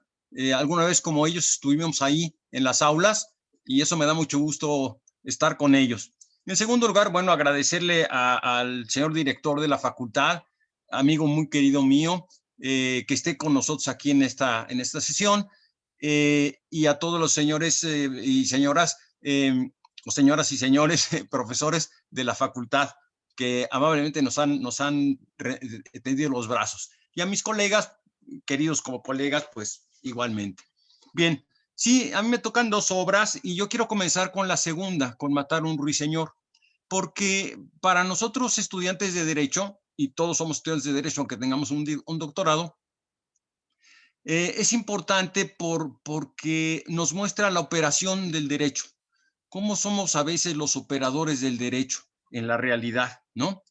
J: Alguna vez, como ellos, estuvimos ahí en las aulas y eso me da mucho gusto estar con ellos. En segundo lugar, bueno, agradecerle al señor director de la facultad, amigo muy querido mío, que esté con nosotros aquí en esta sesión, y a todos los señores y señoras, o señoras y señores profesores de la facultad que amablemente nos han tendido los brazos. Y a mis colegas, queridos como colegas, pues igualmente. Bien, Sí, a mí me tocan 2 obras y yo quiero comenzar con la segunda, con Matar un ruiseñor, porque para nosotros estudiantes de Derecho, y todos somos estudiantes de Derecho aunque tengamos un doctorado, es importante porque nos muestra la operación del derecho, cómo somos a veces los operadores del derecho en la realidad, ¿no?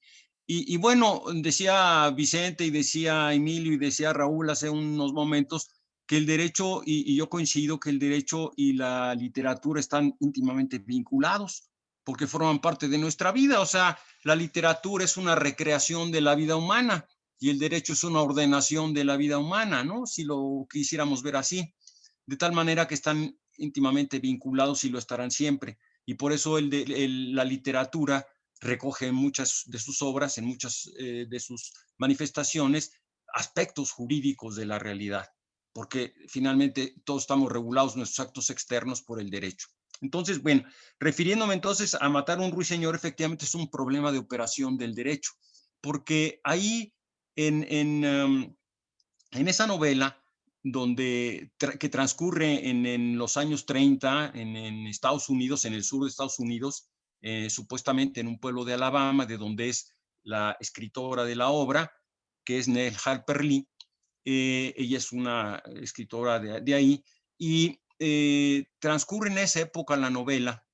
J: Y bueno, decía Vicente y decía Emilio y decía Raúl hace unos momentos que el derecho, y yo coincido que el derecho y la literatura están íntimamente vinculados porque forman parte de nuestra vida. O sea, la literatura es una recreación de la vida humana y el derecho es una ordenación de la vida humana, ¿no? Si lo quisiéramos ver así, de tal manera que están íntimamente vinculados y lo estarán siempre. Y por eso la literatura recoge en muchas de sus obras, en muchas de sus manifestaciones, aspectos jurídicos de la realidad, porque finalmente todos estamos regulados nuestros actos externos por el derecho. Entonces, bueno, refiriéndome entonces a Matar un ruiseñor, efectivamente es un problema de operación del derecho, porque ahí en esa novela, que transcurre en los años 30 en Estados Unidos, en el sur de Estados Unidos, supuestamente en un pueblo de Alabama, de donde es la escritora de la obra, que es Nell Harper Lee. Ella es una escritora de ahí, y transcurre en esa época la novela,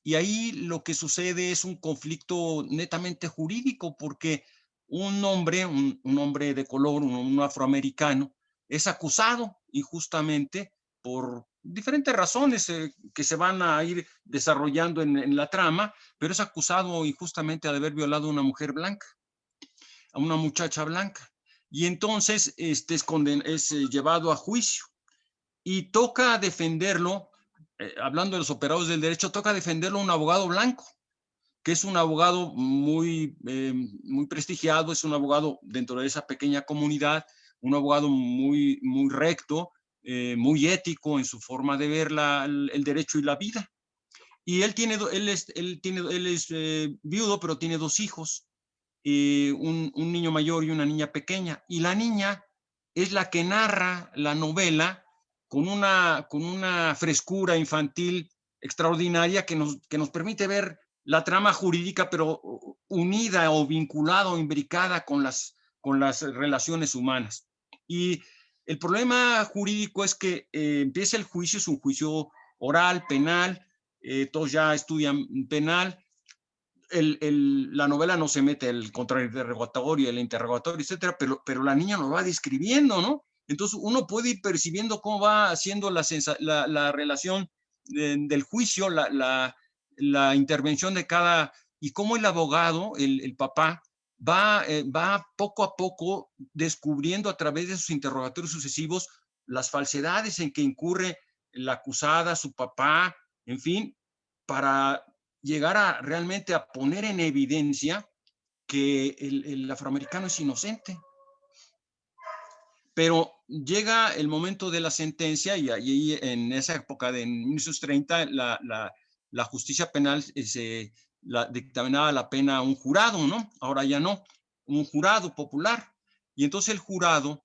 J: y ahí lo que sucede es un conflicto netamente jurídico, porque un hombre de color, un afroamericano, es acusado injustamente por diferentes razones que se van a ir desarrollando en la trama, pero es acusado injustamente de haber violado a una mujer blanca, a una muchacha blanca. Y entonces es llevado a juicio y toca defenderlo, hablando de los operadores del derecho, toca defenderlo a un abogado blanco, que es un abogado muy prestigiado, es un abogado dentro de esa pequeña comunidad, un abogado muy recto, muy ético en su forma de ver el derecho y la vida. Y él es viudo, pero tiene 2 hijos, un niño mayor y una niña pequeña. Y la niña es la que narra la novela con una frescura infantil extraordinaria que nos permite ver la trama jurídica, pero unida o vinculada o imbricada con las relaciones humanas. Y el problema jurídico es que empieza el juicio, es un juicio oral, penal, todos ya estudian penal. La novela no se mete el contrainterrogatorio, el interrogatorio, etcétera, pero la niña nos va describiendo, ¿no? Entonces uno puede ir percibiendo cómo va haciendo la relación del juicio, la intervención de cada, y cómo el abogado, el papá, va poco a poco descubriendo a través de sus interrogatorios sucesivos las falsedades en que incurre la acusada, su papá, en fin, para llegar realmente a poner en evidencia que el afroamericano es inocente. Pero llega el momento de la sentencia y ahí en esa época de 1930 la justicia penal dictaminaba la pena a un jurado, ¿no? Ahora ya no, un jurado popular. Y entonces el jurado,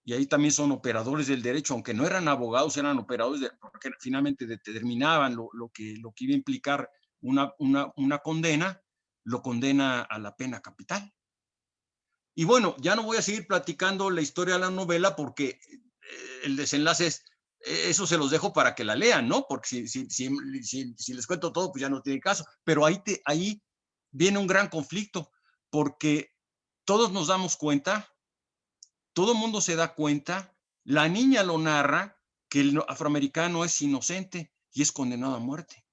J: y ahí también son operadores del derecho, aunque no eran abogados, eran operadores, porque finalmente determinaban lo que iba a implicar una condena, lo condena a la pena capital. Y bueno, ya no voy a seguir platicando la historia de la novela porque el desenlace eso se los dejo para que la lean, ¿no? Porque si les cuento todo, pues ya no tiene caso. Pero ahí viene un gran conflicto, porque todos nos damos cuenta, todo el mundo se da cuenta, la niña lo narra, que el afroamericano es inocente y es condenado a muerte.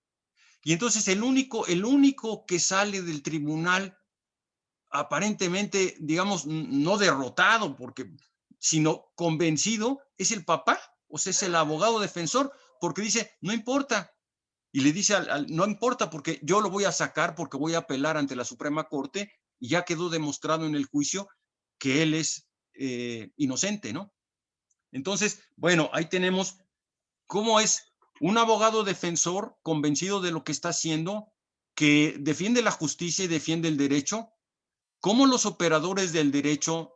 J: Y entonces el único que sale del tribunal aparentemente, digamos, no derrotado, sino convencido, es el papá, o sea, es el abogado defensor, porque dice, no importa. Y le dice, no importa porque yo lo voy a sacar porque voy a apelar ante la Suprema Corte y ya quedó demostrado en el juicio que él es inocente, ¿no? Entonces, bueno, ahí tenemos cómo es un abogado defensor convencido de lo que está haciendo, que defiende la justicia y defiende el derecho, cómo los operadores del derecho,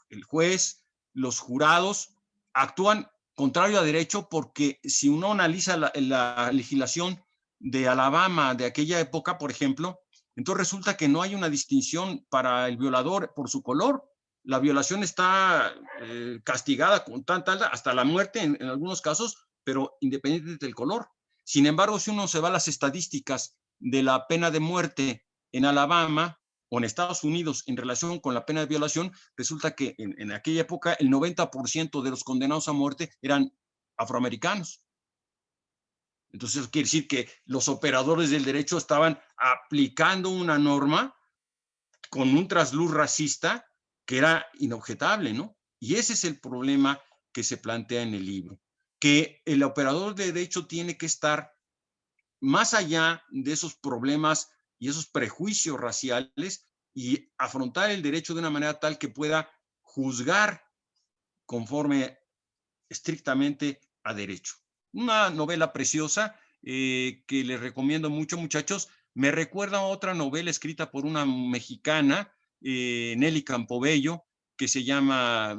J: el juez, los jurados, actúan contrario a derecho, porque si uno analiza la legislación de Alabama de aquella época, por ejemplo, entonces resulta que no hay una distinción para el violador por su color. La violación está castigada con hasta la muerte en algunos casos, pero independiente del color. Sin embargo, si uno se va a las estadísticas de la pena de muerte en Alabama o en Estados Unidos en relación con la pena de violación, resulta que en aquella época el 90% de los condenados a muerte eran afroamericanos. Entonces eso quiere decir que los operadores del derecho estaban aplicando una norma con un trasluz racista que era inobjetable, ¿no? Y ese es el problema que se plantea en el libro, que el operador de derecho tiene que estar más allá de esos problemas y esos prejuicios raciales y afrontar el derecho de una manera tal que pueda juzgar conforme estrictamente a derecho. Una novela preciosa que les recomiendo mucho, muchachos. Me recuerda a otra novela escrita por una mexicana, Nelly Campobello, que se llama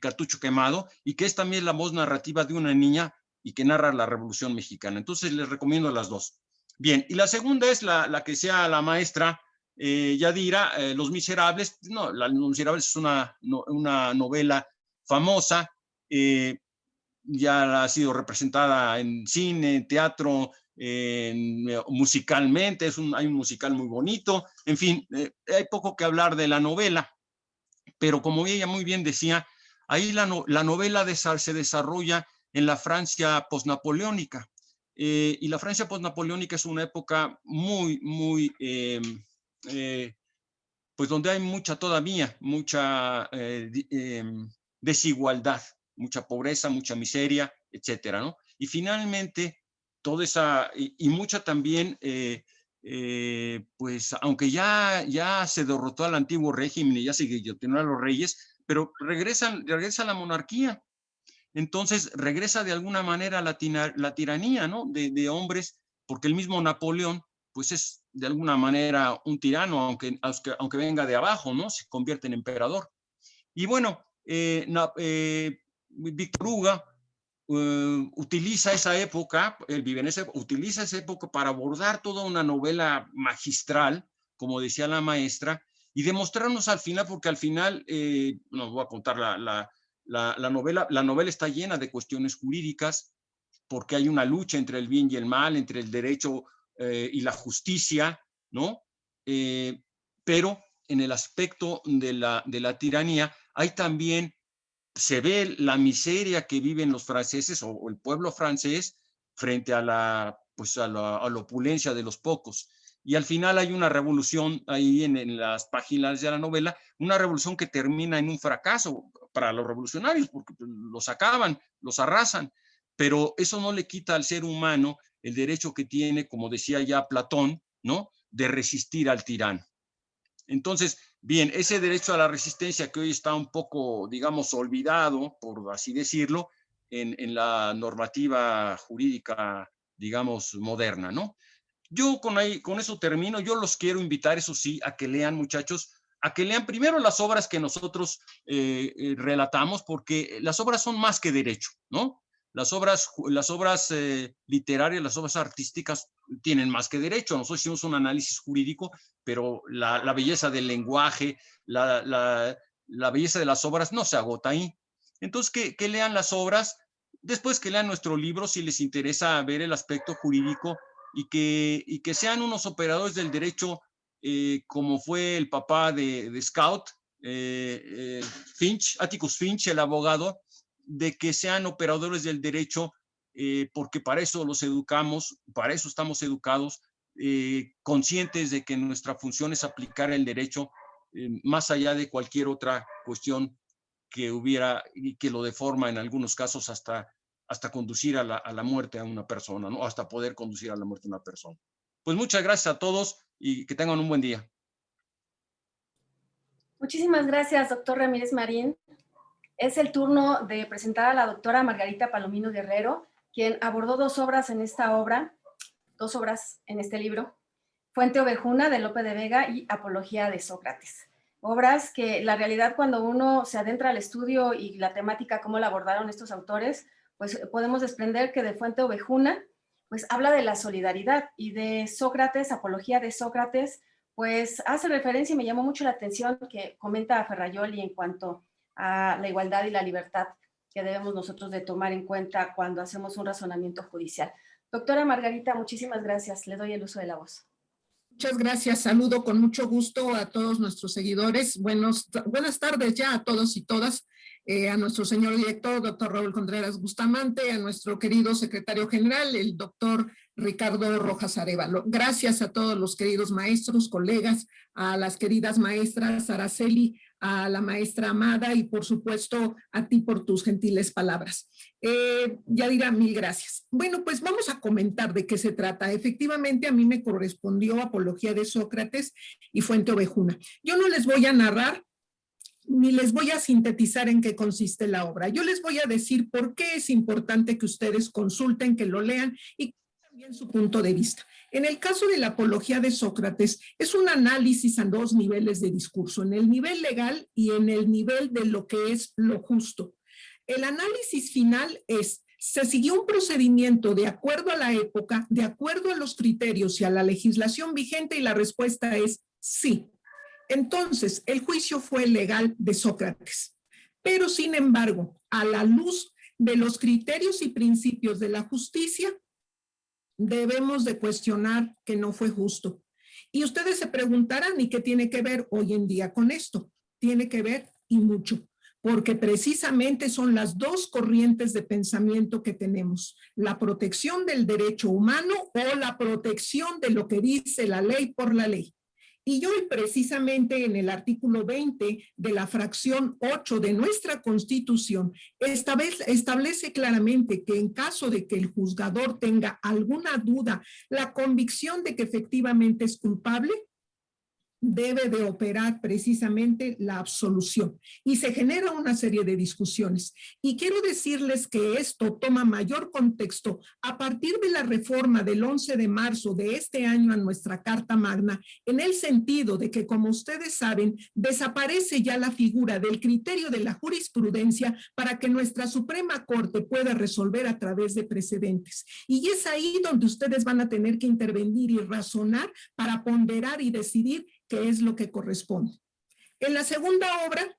J: Cartucho Quemado, y que es también la voz narrativa de una niña y que narra la Revolución Mexicana. Entonces les recomiendo las dos. Bien, y la segunda es la que sea la maestra Yadira, Los Miserables. No, Los Miserables es una novela famosa, ya ha sido representada en cine, en teatro, musicalmente, hay un musical muy bonito, en fin, hay poco que hablar de la novela, pero como ella muy bien decía, ahí la novela se desarrolla en la Francia posnapoleónica, y la Francia posnapoleónica es una época muy, muy, pues donde hay todavía mucha desigualdad, mucha pobreza, mucha miseria, etcétera, ¿no? Y finalmente, toda esa, y mucha también, pues, aunque ya se derrotó al antiguo régimen y ya se guillotinó a los reyes, pero regresa la monarquía. Entonces, regresa de alguna manera la tiranía, ¿no? De hombres, porque el mismo Napoleón, pues es de alguna manera un tirano, aunque venga de abajo, ¿no? Se convierte en emperador. Y bueno, Víctor Hugo utiliza esa época, él vive en utiliza esa época para abordar toda una novela magistral, como decía la maestra, y demostrarnos al final, porque al final, no voy a contar la novela está llena de cuestiones jurídicas, porque hay una lucha entre el bien y el mal, entre el derecho y la justicia, ¿no? Pero en el aspecto de la tiranía, hay también, se ve la miseria que viven los franceses o el pueblo francés frente a la opulencia de los pocos. Y al final hay una revolución ahí en las páginas de la novela, una revolución que termina en un fracaso para los revolucionarios, porque los acaban, los arrasan, pero eso no le quita al ser humano el derecho que tiene, como decía ya Platón, ¿no?, de resistir al tirano. Entonces, bien, ese derecho a la resistencia que hoy está un poco, digamos, olvidado, por así decirlo, en la normativa jurídica, digamos, moderna, ¿no? Yo con eso termino. Yo los quiero invitar, eso sí, a que lean, muchachos, a que lean primero las obras que nosotros relatamos, porque las obras son más que derecho, ¿no? Las obras literarias, las obras artísticas tienen más que derecho. Nosotros hicimos un análisis jurídico, pero la belleza del lenguaje, la belleza de las obras no se agota ahí. Entonces, que lean las obras, después que lean nuestro libro, si les interesa ver el aspecto jurídico, y que sean unos operadores del derecho, como fue el papá de Scout, Atticus Finch, el abogado, de que sean operadores del derecho, porque para eso los educamos, para eso estamos educados, conscientes de que nuestra función es aplicar el derecho más allá de cualquier otra cuestión que hubiera y que lo deforma en algunos casos hasta conducir a la muerte a una persona, ¿no? Hasta poder conducir a la muerte a una persona. Pues muchas gracias a todos y que tengan un buen día.
C: Muchísimas gracias, doctor Ramírez Marín. Es el turno de presentar a la doctora Margarita Palomino Guerrero, quien abordó dos obras en este libro: Fuente Ovejuna de Lope de Vega y Apología de Sócrates. Obras que la realidad, cuando uno se adentra al estudio y la temática, cómo la abordaron estos autores, pues podemos desprender que de Fuente Ovejuna, pues habla de la solidaridad, y de Sócrates, Apología de Sócrates, pues hace referencia, y me llamó mucho la atención que comenta Ferrajoli en cuanto a la igualdad y la libertad que debemos nosotros de tomar en cuenta cuando hacemos un razonamiento judicial. Doctora Margarita, muchísimas gracias. Le doy el uso de la voz.
K: Muchas gracias. Saludo con mucho gusto a todos nuestros seguidores. Buenas tardes ya a todos y todas. A nuestro señor director, doctor Raúl Contreras Bustamante, a nuestro querido secretario general, el doctor Ricardo Rojas Arévalo. Gracias a todos los queridos maestros, colegas, a las queridas maestras Araceli, a la maestra Amada y por supuesto a ti por tus gentiles palabras. Yadira, mil gracias. Bueno, pues vamos a comentar de qué se trata. Efectivamente, a mí me correspondió Apología de Sócrates y Fuente Ovejuna. Yo no les voy a narrar ni les voy a sintetizar en qué consiste la obra. Yo les voy a decir por qué es importante que ustedes consulten, que lo lean y también su punto de vista. En el caso de la Apología de Sócrates, es un análisis a dos niveles de discurso, en el nivel legal y en el nivel de lo que es lo justo. El análisis final es: ¿se siguió un procedimiento de acuerdo a la época, de acuerdo a los criterios y a la legislación vigente? Y la respuesta es sí. Entonces, el juicio fue legal de Sócrates, pero sin embargo, a la luz de los criterios y principios de la justicia, debemos de cuestionar que no fue justo. Y ustedes se preguntarán, ¿y qué tiene que ver hoy en día con esto? Tiene que ver y mucho, porque precisamente son las dos corrientes de pensamiento que tenemos: la protección del derecho humano o la protección de lo que dice la ley por la ley. Y hoy precisamente en el artículo 20 de la fracción 8 de nuestra Constitución establece claramente que en caso de que el juzgador tenga alguna duda, la convicción de que efectivamente es culpable, debe de operar precisamente la absolución y se genera una serie de discusiones. Y quiero decirles que esto toma mayor contexto a partir de la reforma del 11 de marzo de este año a nuestra Carta Magna, en el sentido de que, como ustedes saben, desaparece ya la figura del criterio de la jurisprudencia para que nuestra Suprema Corte pueda resolver a través de precedentes. Y es ahí donde ustedes van a tener que intervenir y razonar para ponderar y decidir qué es lo que corresponde. En la segunda obra,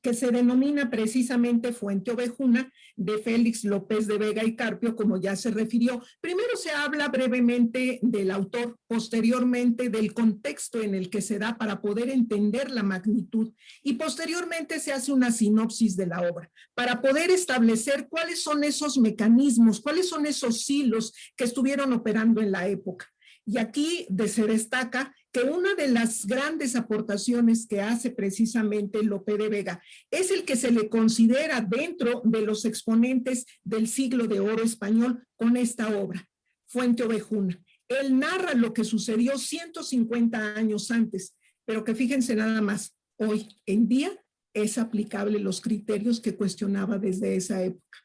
K: que se denomina precisamente Fuente Ovejuna, de Félix López de Vega y Carpio, como ya se refirió, primero se habla brevemente del autor, posteriormente del contexto en el que se da para poder entender la magnitud, y posteriormente se hace una sinopsis de la obra, para poder establecer cuáles son esos mecanismos, cuáles son esos hilos que estuvieron operando en la época. Y aquí se destaca que una de las grandes aportaciones que hace precisamente Lope de Vega es el que se le considera dentro de los exponentes del siglo de oro español con esta obra, Fuente Ovejuna. Él narra lo que sucedió 150 años antes, pero que fíjense nada más, hoy en día es aplicable los criterios que cuestionaba desde esa época.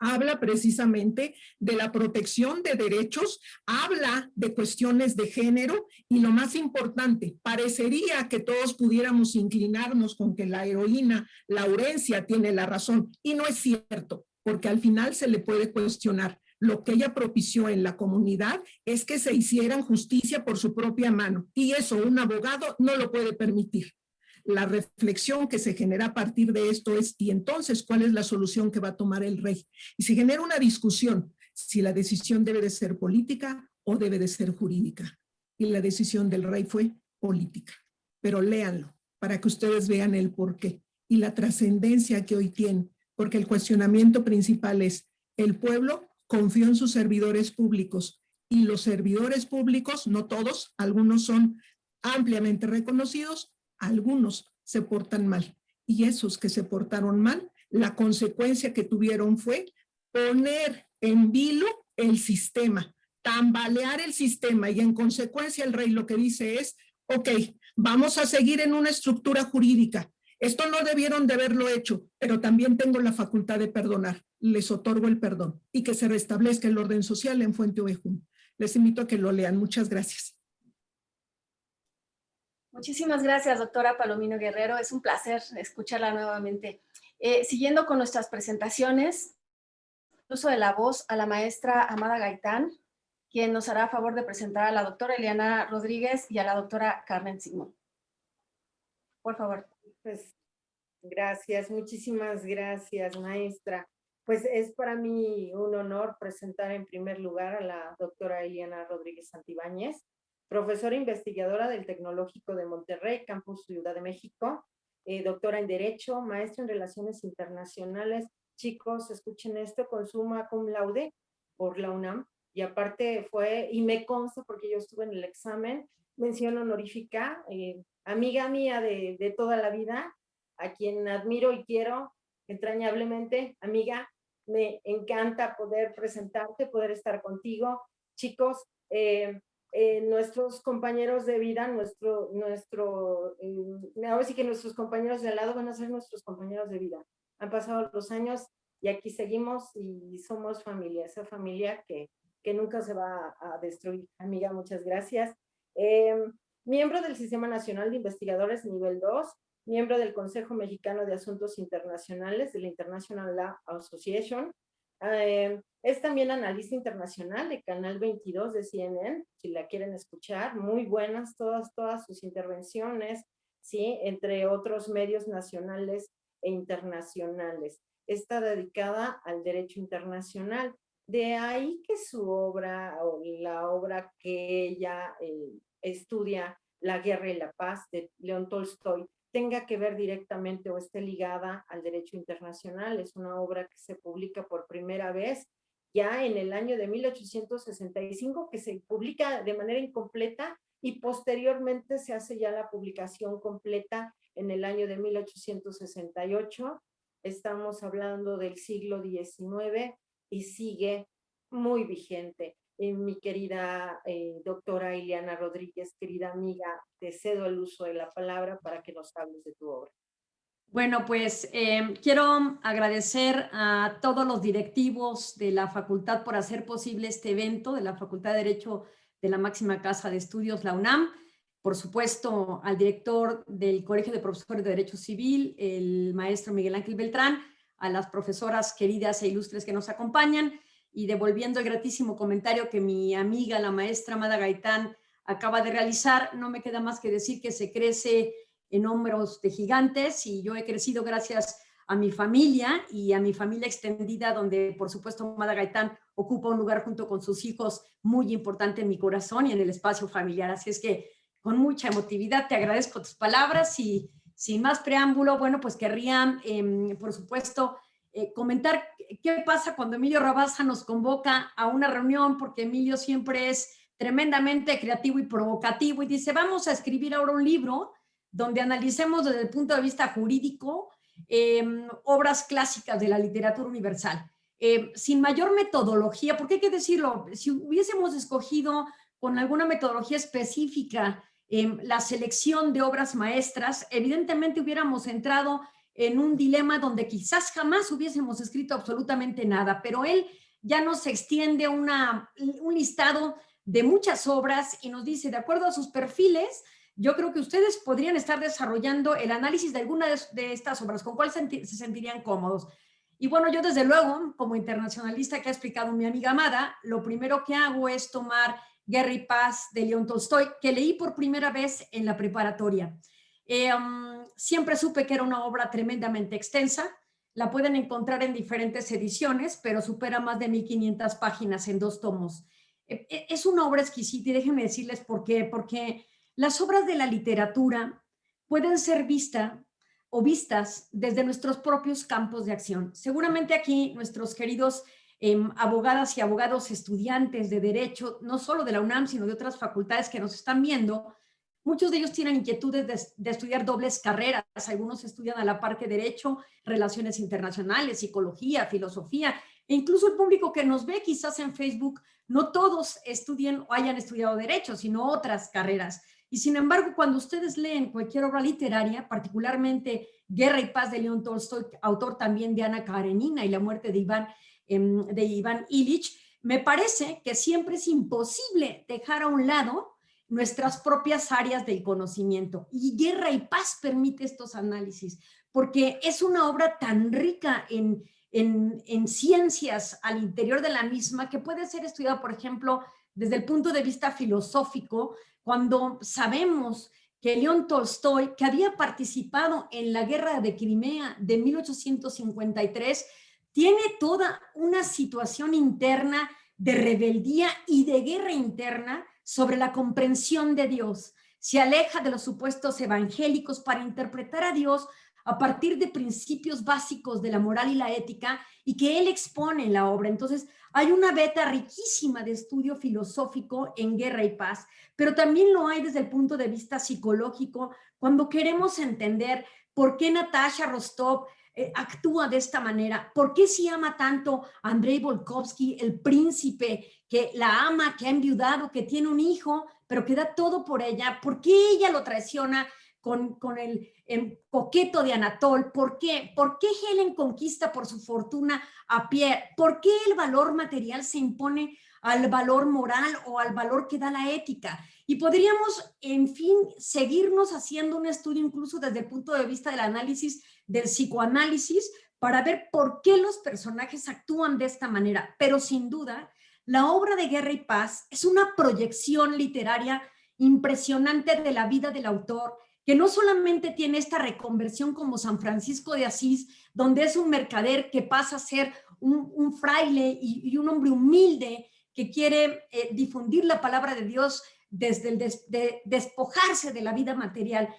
K: Habla precisamente de la protección de derechos, habla de cuestiones de género y lo más importante, parecería que todos pudiéramos inclinarnos con que la heroína Laurencia tiene la razón y no es cierto, porque al final se le puede cuestionar. Lo que ella propició en la comunidad es que se hicieran justicia por su propia mano y eso un abogado no lo puede permitir. La reflexión que se genera a partir de esto es, ¿y entonces cuál es la solución que va a tomar el rey? Y se genera una discusión, si la decisión debe de ser política o debe de ser jurídica. Y la decisión del rey fue política. Pero léanlo para que ustedes vean el porqué y la trascendencia que hoy tiene, porque el cuestionamiento principal es, el pueblo confió en sus servidores públicos y los servidores públicos, no todos, algunos son ampliamente reconocidos, algunos se portan mal y esos que se portaron mal, la consecuencia que tuvieron fue poner en vilo el sistema, tambalear el sistema y en consecuencia el rey lo que dice es, ok, vamos a seguir en una estructura jurídica, esto no debieron de haberlo hecho, pero también tengo la facultad de perdonar, les otorgo el perdón y que se restablezca el orden social en Fuente Ovejuna. Les invito a que lo lean, muchas gracias.
C: Muchísimas gracias, doctora Palomino Guerrero. Es un placer escucharla nuevamente. Siguiendo con nuestras presentaciones, uso de la voz a la maestra Amada Gaitán, quien nos hará favor de presentar a la doctora Eliana Rodríguez y a la doctora Carmen Simón. Por favor.
B: Pues gracias, muchísimas gracias, maestra. Pues es para mí un honor presentar en primer lugar a la doctora Eliana Rodríguez Santibáñez, profesora investigadora del Tecnológico de Monterrey, Campus Ciudad de México, doctora en Derecho, maestra en Relaciones Internacionales. Chicos, escuchen esto, con summa cum laude por la UNAM, y aparte fue, y me consta porque yo estuve en el examen, mención honorífica, amiga mía de toda la vida, a quien admiro y quiero entrañablemente. Amiga, me encanta poder presentarte, poder estar contigo. Chicos, nuestros compañeros de vida, ahora sí que nuestros compañeros de al lado van a ser nuestros compañeros de vida. Han pasado los años y aquí seguimos y somos familia, esa familia que nunca se va a destruir. Amiga, muchas gracias. Miembro del Sistema Nacional de Investigadores Nivel 2, miembro del Consejo Mexicano de Asuntos Internacionales, de la International Law Association. Es también analista internacional de Canal 22 de CNN, si la quieren escuchar. Muy buenas todas sus intervenciones, ¿sí? Entre otros medios nacionales e internacionales. Está dedicada al derecho internacional. De ahí que su obra, o la obra que ella estudia, La guerra y la paz, de León Tolstoy, tenga que ver directamente o esté ligada al derecho internacional. Es una obra que se publica por primera vez ya en el año de 1865, que se publica de manera incompleta y posteriormente se hace ya la publicación completa en el año de 1868. Estamos hablando del siglo XIX y sigue muy vigente. Mi querida doctora Eliana Rodríguez, querida amiga, te cedo el uso de la palabra para que nos hables de tu obra.
L: Bueno, pues quiero agradecer a todos los directivos de la facultad por hacer posible este evento de la Facultad de Derecho de la máxima casa de estudios, la UNAM. Por supuesto, al director del Colegio de Profesores de Derecho Civil, el maestro Miguel Ángel Beltrán, a las profesoras queridas e ilustres que nos acompañan, y devolviendo el gratísimo comentario que mi amiga, la maestra Amada Gaitán, acaba de realizar, no me queda más que decir que se crece en hombros de gigantes, y yo he crecido gracias a mi familia y a mi familia extendida, donde por supuesto Amada Gaitán ocupa un lugar junto con sus hijos muy importante en mi corazón y en el espacio familiar. Así es que con mucha emotividad te agradezco tus palabras, y sin más preámbulo, bueno, pues querría, por supuesto, comentar qué pasa cuando Emilio Rabasa nos convoca a una reunión, porque Emilio siempre es tremendamente creativo y provocativo, y dice, vamos a escribir ahora un libro donde analicemos desde el punto de vista jurídico obras clásicas de la literatura universal, sin mayor metodología, porque hay que decirlo, si hubiésemos escogido con alguna metodología específica la selección de obras maestras, evidentemente hubiéramos entrado en un dilema donde quizás jamás hubiésemos escrito absolutamente nada, pero él ya nos extiende un listado de muchas obras y nos dice, de acuerdo a sus perfiles, yo creo que ustedes podrían estar desarrollando el análisis de alguna de estas obras, ¿con cuál se sentirían cómodos? Y bueno, yo desde luego, como internacionalista que ha explicado mi amiga Amada, lo primero que hago es tomar Guerra y Paz de León Tolstoy, que leí por primera vez en la preparatoria. Siempre supe que era una obra tremendamente extensa, la pueden encontrar en diferentes ediciones, pero supera más de 1500 páginas en 2 tomos. Es una obra exquisita, y déjenme decirles por qué, porque las obras de la literatura pueden ser vistas desde nuestros propios campos de acción. Seguramente aquí nuestros queridos abogadas y abogados estudiantes de Derecho, no solo de la UNAM, sino de otras facultades que nos están viendo, muchos de ellos tienen inquietudes de estudiar dobles carreras. Algunos estudian a la par que Derecho, Relaciones Internacionales, Psicología, Filosofía, e incluso el público que nos ve quizás en Facebook, no todos estudien o hayan estudiado Derecho, sino otras carreras. Y sin embargo, cuando ustedes leen cualquier obra literaria, particularmente Guerra y Paz de León Tolstoy, autor también de Ana Karenina y la muerte de Iván Ilich, me parece que siempre es imposible dejar a un lado nuestras propias áreas del conocimiento. Y Guerra y Paz permite estos análisis, porque es una obra tan rica en en ciencias al interior de la misma, que puede ser estudiado, por ejemplo, desde el punto de vista filosófico, cuando sabemos que León Tolstoy, que había participado en la guerra de Crimea de 1853, tiene toda una situación interna de rebeldía y de guerra interna sobre la comprensión de Dios. Se aleja de los supuestos evangélicos para interpretar a Dios a partir de principios básicos de la moral y la ética, y que él expone en la obra. Entonces, hay una beta riquísima de estudio filosófico en Guerra y Paz, pero también lo hay desde el punto de vista psicológico, cuando queremos entender por qué Natasha Rostov actúa de esta manera, por qué se ama tanto a Andrei Volkovsky, el príncipe que la ama, que ha enviudado, que tiene un hijo, pero que da todo por ella, por qué ella lo traiciona con el coqueto de Anatol. ¿Por qué? ¿Por qué Helen conquista por su fortuna a Pierre? ¿Por qué el valor material se impone al valor moral o al valor que da la ética? Y podríamos, en fin, seguirnos haciendo un estudio incluso desde el punto de vista del análisis, del psicoanálisis, para ver por qué los personajes actúan de esta manera. Pero sin duda, la obra de Guerra y Paz es una proyección literaria impresionante de la vida del autor, que no solamente tiene esta reconversión como San Francisco de Asís, donde es un mercader que pasa a ser un fraile y un hombre humilde que quiere difundir la palabra de Dios desde el despojarse de la vida material.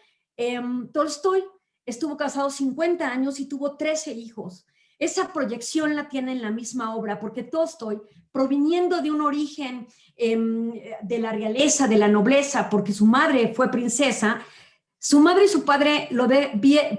L: Tolstoy estuvo casado 50 años y tuvo 13 hijos. Esa proyección la tiene en la misma obra, porque Tolstoy, proviniendo de un origen de la realeza, de la nobleza, porque su madre fue princesa, su madre y su padre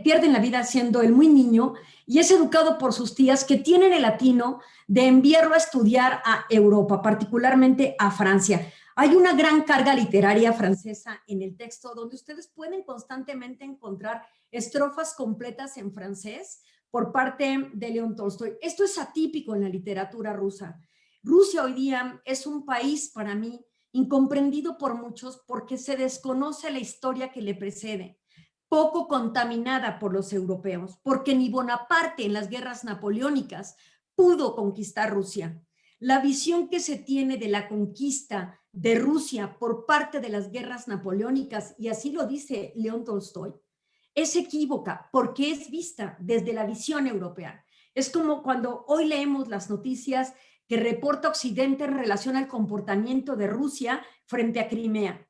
L: pierden la vida siendo él muy niño, y es educado por sus tías, que tienen el latino de enviarlo a estudiar a Europa, particularmente a Francia. Hay una gran carga literaria francesa en el texto, donde ustedes pueden constantemente encontrar estrofas completas en francés por parte de León Tolstoy. Esto es atípico en la literatura rusa. Rusia hoy día es un país, para mí, incomprendido por muchos, porque se desconoce la historia que le precede, poco contaminada por los europeos, porque ni Bonaparte en las guerras napoleónicas pudo conquistar Rusia. La visión que se tiene de la conquista de Rusia por parte de las guerras napoleónicas, y así lo dice León Tolstoy, es equívoca porque es vista desde la visión europea. Es como cuando hoy leemos las noticias que reporta Occidente en relación al comportamiento de Rusia frente a Crimea.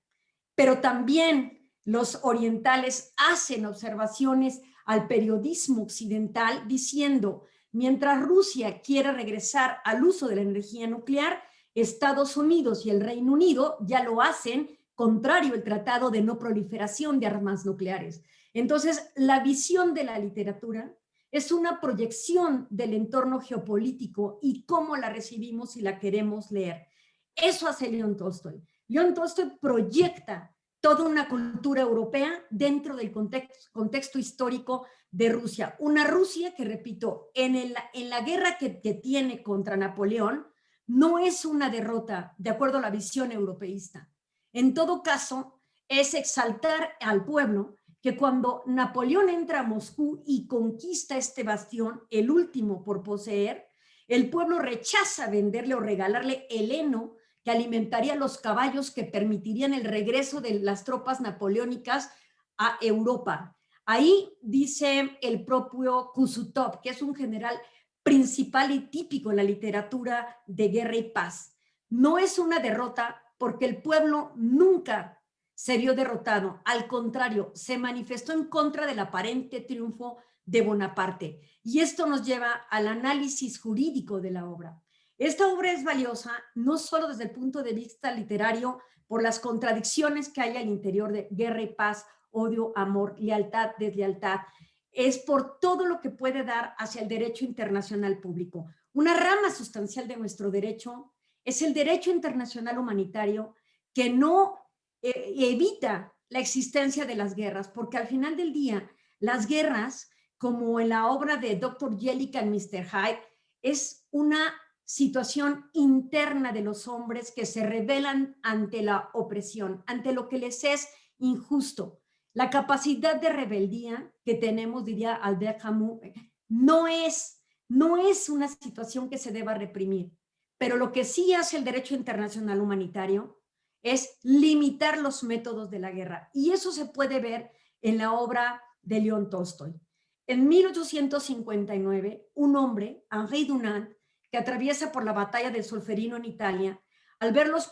L: Pero también los orientales hacen observaciones al periodismo occidental diciendo, mientras Rusia quiere regresar al uso de la energía nuclear, Estados Unidos y el Reino Unido ya lo hacen, contrario al Tratado de No Proliferación de Armas Nucleares. Entonces, la visión de la literatura es una proyección del entorno geopolítico y cómo la recibimos y la queremos leer. Eso hace León Tolstoy. León Tolstoy proyecta toda una cultura europea dentro del contexto histórico de Rusia. Una Rusia que, repito, en la guerra que tiene contra Napoleón, no es una derrota de acuerdo a la visión europeísta. En todo caso, es exaltar al pueblo que cuando Napoleón entra a Moscú y conquista este bastión, el último por poseer, el pueblo rechaza venderle o regalarle el heno que alimentaría los caballos que permitirían el regreso de las tropas napoleónicas a Europa. Ahí dice el propio Kutuzov, que es un general principal y típico en la literatura de Guerra y Paz. No es una derrota porque el pueblo nunca se vio derrotado, al contrario, se manifestó en contra del aparente triunfo de Bonaparte. Y esto nos lleva al análisis jurídico de la obra. Esta obra es valiosa no solo desde el punto de vista literario, por las contradicciones que hay al interior de Guerra y Paz, odio, amor, lealtad, deslealtad, es por todo lo que puede dar hacia el derecho internacional público. Una rama sustancial de nuestro derecho es el derecho internacional humanitario, que no evita la existencia de las guerras, porque al final del día, las guerras, como en la obra de Dr. Jellicoe y Mr. Hyde, es una situación interna de los hombres que se rebelan ante la opresión, ante lo que les es injusto. La capacidad de rebeldía que tenemos, diría Albert Camus, no es no es una situación que se deba reprimir, pero lo que sí hace el derecho internacional humanitario es limitar los métodos de la guerra. Y eso se puede ver en la obra de León Tolstoy. En 1859, un hombre, Henri Dunant, que atraviesa por la batalla del Solferino en Italia, al ver los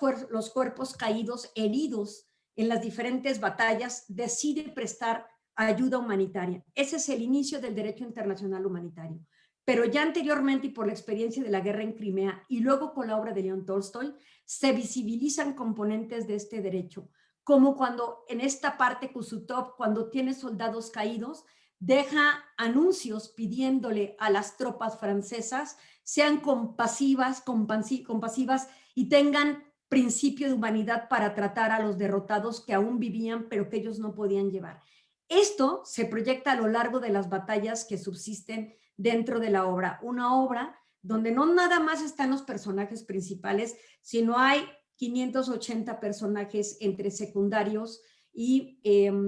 L: cuerpos caídos, heridos en las diferentes batallas, decide prestar ayuda humanitaria. Ese es el inicio del derecho internacional humanitario. Pero ya anteriormente y por la experiencia de la guerra en Crimea y luego con la obra de León Tolstoy, se visibilizan componentes de este derecho, como cuando en esta parte Kusutov, cuando tiene soldados caídos, deja anuncios pidiéndole a las tropas francesas sean compasivas y tengan principio de humanidad para tratar a los derrotados que aún vivían, pero que ellos no podían llevar. Esto se proyecta a lo largo de las batallas que subsisten dentro de la obra. Una obra donde no nada más están los personajes principales, sino hay 580 personajes entre secundarios y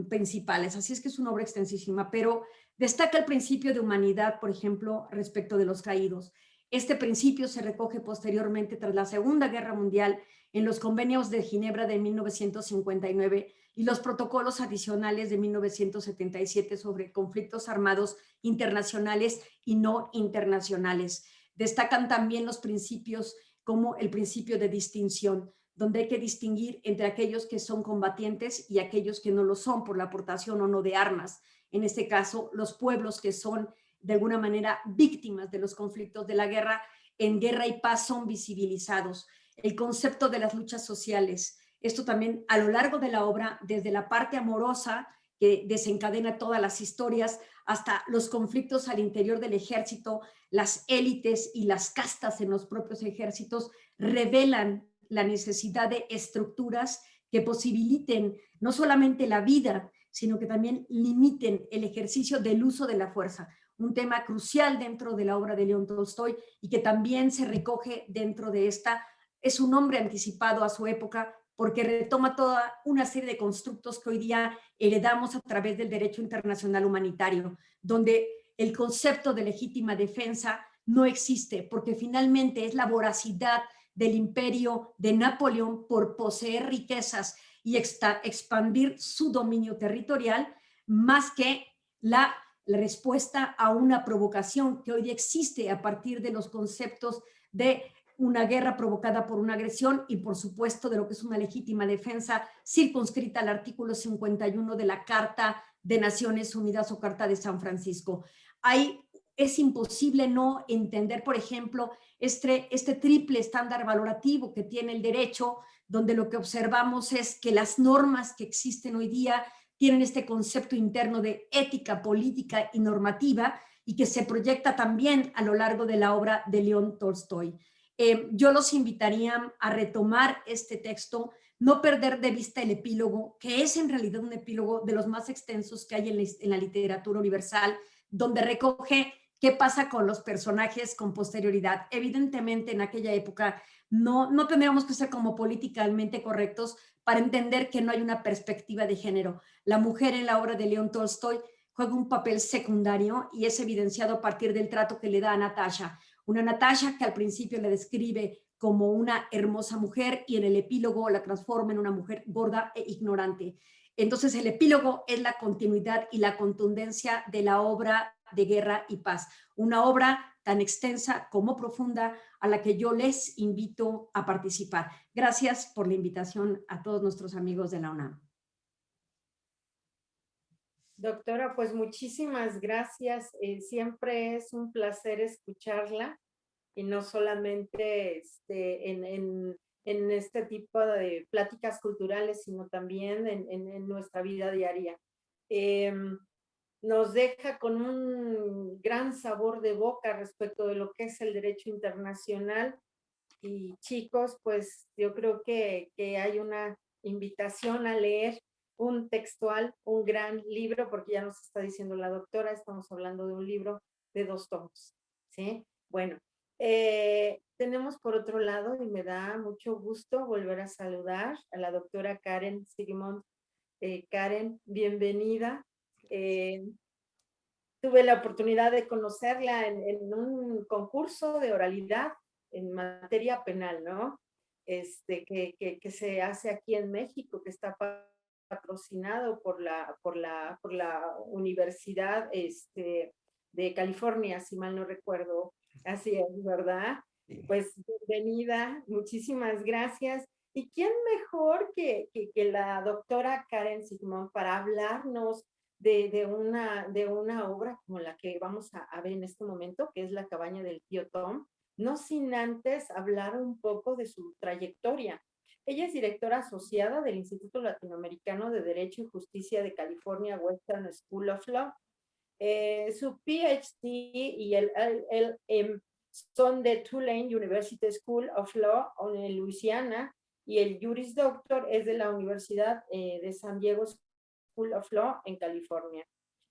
L: principales. Así es que es una obra extensísima, pero destaca el principio de humanidad, por ejemplo, respecto de los caídos. Este principio se recoge posteriormente tras la Segunda Guerra Mundial en los convenios de Ginebra de 1959 y los protocolos adicionales de 1977 sobre conflictos armados internacionales y no internacionales. Destacan también los principios como el principio de distinción, donde hay que distinguir entre aquellos que son combatientes y aquellos que no lo son por la aportación o no de armas. En este caso, los pueblos que son de alguna manera víctimas de los conflictos de la guerra, en Guerra y Paz son visibilizados. El concepto de las luchas sociales, esto también a lo largo de la obra, desde la parte amorosa que desencadena todas las historias, hasta los conflictos al interior del ejército, las élites y las castas en los propios ejércitos revelan la necesidad de estructuras que posibiliten no solamente la vida, sino que también limiten el ejercicio del uso de la fuerza, un tema crucial dentro de la obra de León Tolstoy y que también se recoge dentro de esta. Es un hombre anticipado a su época porque retoma toda una serie de constructos que hoy día heredamos a través del derecho internacional humanitario, donde el concepto de legítima defensa no existe, porque finalmente es la voracidad del imperio de Napoleón por poseer riquezas y expandir su dominio territorial, más que la respuesta a una provocación que hoy existe a partir de los conceptos de una guerra provocada por una agresión y por supuesto de lo que es una legítima defensa circunscrita al artículo 51 de la Carta de Naciones Unidas o Carta de San Francisco. Es imposible no entender, por ejemplo, este triple estándar valorativo que tiene el derecho, donde lo que observamos es que las normas que existen hoy día tienen este concepto interno de ética, política y normativa y que se proyecta también a lo largo de la obra de León Tolstoy. Yo los invitaría a retomar este texto, no perder de vista el epílogo, que es en realidad un epílogo de los más extensos que hay en la literatura universal, donde recoge qué pasa con los personajes con posterioridad. Evidentemente, en aquella época no tendríamos que ser como políticamente correctos para entender que no hay una perspectiva de género. La mujer en la obra de León Tolstoy juega un papel secundario y es evidenciado a partir del trato que le da a Natasha. Una Natasha que al principio le describe como una hermosa mujer y en el epílogo la transforma en una mujer gorda e ignorante. Entonces el epílogo es la continuidad y la contundencia de la obra de Guerra y Paz, una obra tan extensa como profunda a la que yo les invito a participar. Gracias por la invitación a todos nuestros amigos de la UNAM.
B: Doctora, pues muchísimas gracias. Siempre es un placer escucharla y no solamente en este tipo de pláticas culturales, sino también en nuestra vida diaria. Nos deja con un gran sabor de boca respecto de lo que es el derecho internacional. Y chicos, pues yo creo que hay una invitación a leer un textual, un gran libro, porque ya nos está diciendo la doctora, estamos hablando de un libro de 2 tomos, ¿sí? Bueno, tenemos por otro lado, y me da mucho gusto volver a saludar a la doctora Karen Sigmund. Karen, bienvenida. tuve la oportunidad de conocerla en un concurso de oralidad en materia penal, ¿no? Que se hace aquí en México, que está patrocinado por la Universidad de California, si mal no recuerdo. Así es, ¿verdad? Pues bienvenida, muchísimas gracias. ¿Y quién mejor que la doctora Karen Sigmund para hablarnos de una obra como la que vamos a ver en este momento, que es La cabaña del tío Tom, no sin antes hablar un poco de su trayectoria? Ella es directora asociada del Instituto Latinoamericano de Derecho y Justicia de California Western School of Law. Su PhD y el LLM son de Tulane University School of Law en Luisiana, y el Juris Doctor es de la Universidad de San Diego School of Law en California.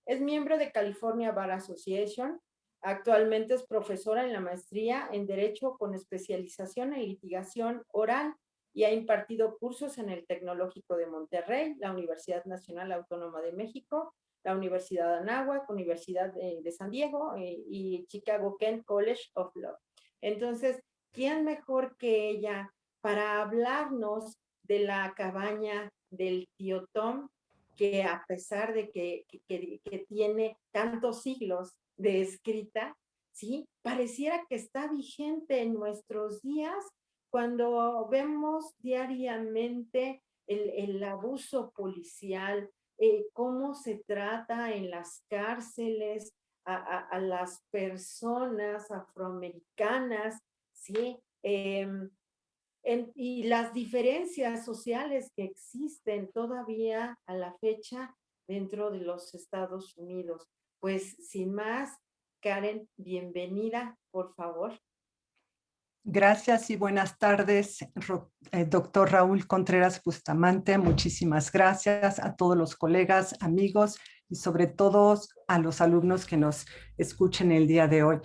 B: Es miembro de California Bar Association. Actualmente es profesora en la maestría en Derecho con especialización en litigación oral y ha impartido cursos en el Tecnológico de Monterrey, la Universidad Nacional Autónoma de México, la Universidad de Anáhuac, Universidad de San Diego y Chicago Kent College of Law. Entonces, ¿quién mejor que ella para hablarnos de La cabaña del tío Tom, que a pesar de que tiene tantos siglos de escrita, ¿sí? Pareciera que está vigente en nuestros días cuando vemos diariamente el abuso policial, cómo se trata en las cárceles a las personas afroamericanas, ¿sí? Y las diferencias sociales que existen todavía a la fecha dentro de los Estados Unidos. Pues sin más, Karen, bienvenida, por favor.
M: Gracias y buenas tardes, doctor Raúl Contreras Bustamante. Muchísimas gracias a todos los colegas, amigos y sobre todo a los alumnos que nos escuchen el día de hoy.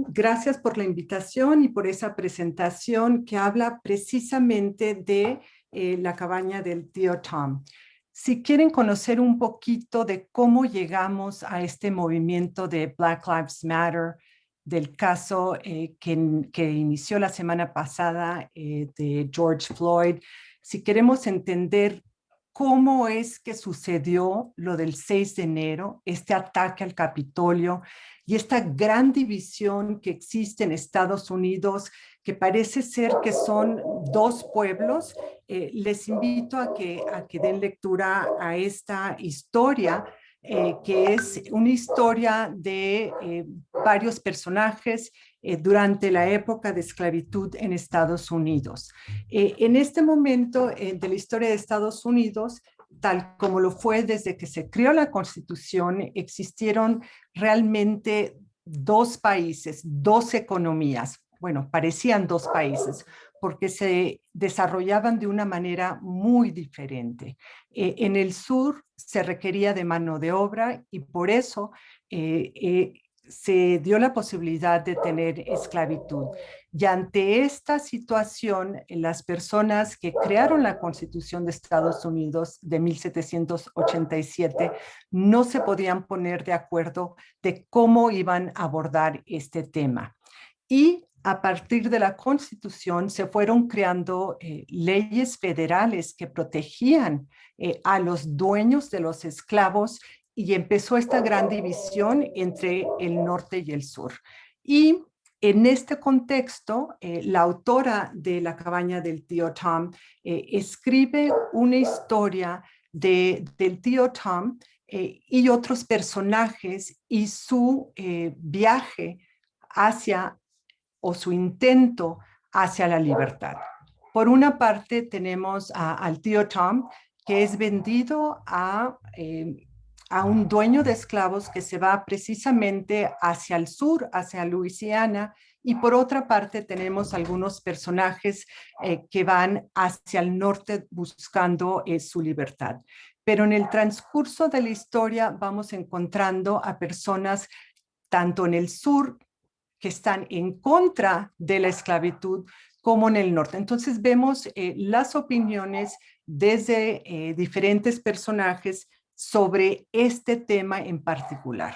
M: Gracias por la invitación y por esa presentación que habla precisamente de La cabaña del tío Tom. Si quieren conocer un poquito de cómo llegamos a este movimiento de Black Lives Matter, del caso que inició la semana pasada de George Floyd, si queremos entender cómo es que sucedió lo del 6 de enero, este ataque al Capitolio y esta gran división que existe en Estados Unidos, que parece ser que son dos pueblos, les invito a que den lectura a esta historia, que es una historia de varios personajes durante la época de esclavitud en Estados Unidos. En este momento de la historia de Estados Unidos, tal como lo fue desde que se creó la Constitución, existieron realmente dos países, dos economías. Bueno, parecían dos países, porque se desarrollaban de una manera muy diferente. En el sur se requería de mano de obra y por eso se dio la posibilidad de tener esclavitud. Y ante esta situación, las personas que crearon la Constitución de Estados Unidos de 1787 no se podían poner de acuerdo de cómo iban a abordar este tema. Y a partir de la Constitución se fueron creando leyes federales que protegían a los dueños de los esclavos y empezó esta gran división entre el norte y el sur. Y en este contexto, la autora de La cabaña del tío Tom escribe una historia del tío Tom y otros personajes y su viaje hacia o su intento hacia la libertad. Por una parte tenemos al tío Tom, que es vendido a un dueño de esclavos que se va precisamente hacia el sur, hacia Luisiana, y por otra parte tenemos algunos personajes que van hacia el norte buscando su libertad. Pero en el transcurso de la historia vamos encontrando a personas tanto en el sur que están en contra de la esclavitud como en el norte. Entonces vemos las opiniones desde diferentes personajes sobre este tema en particular.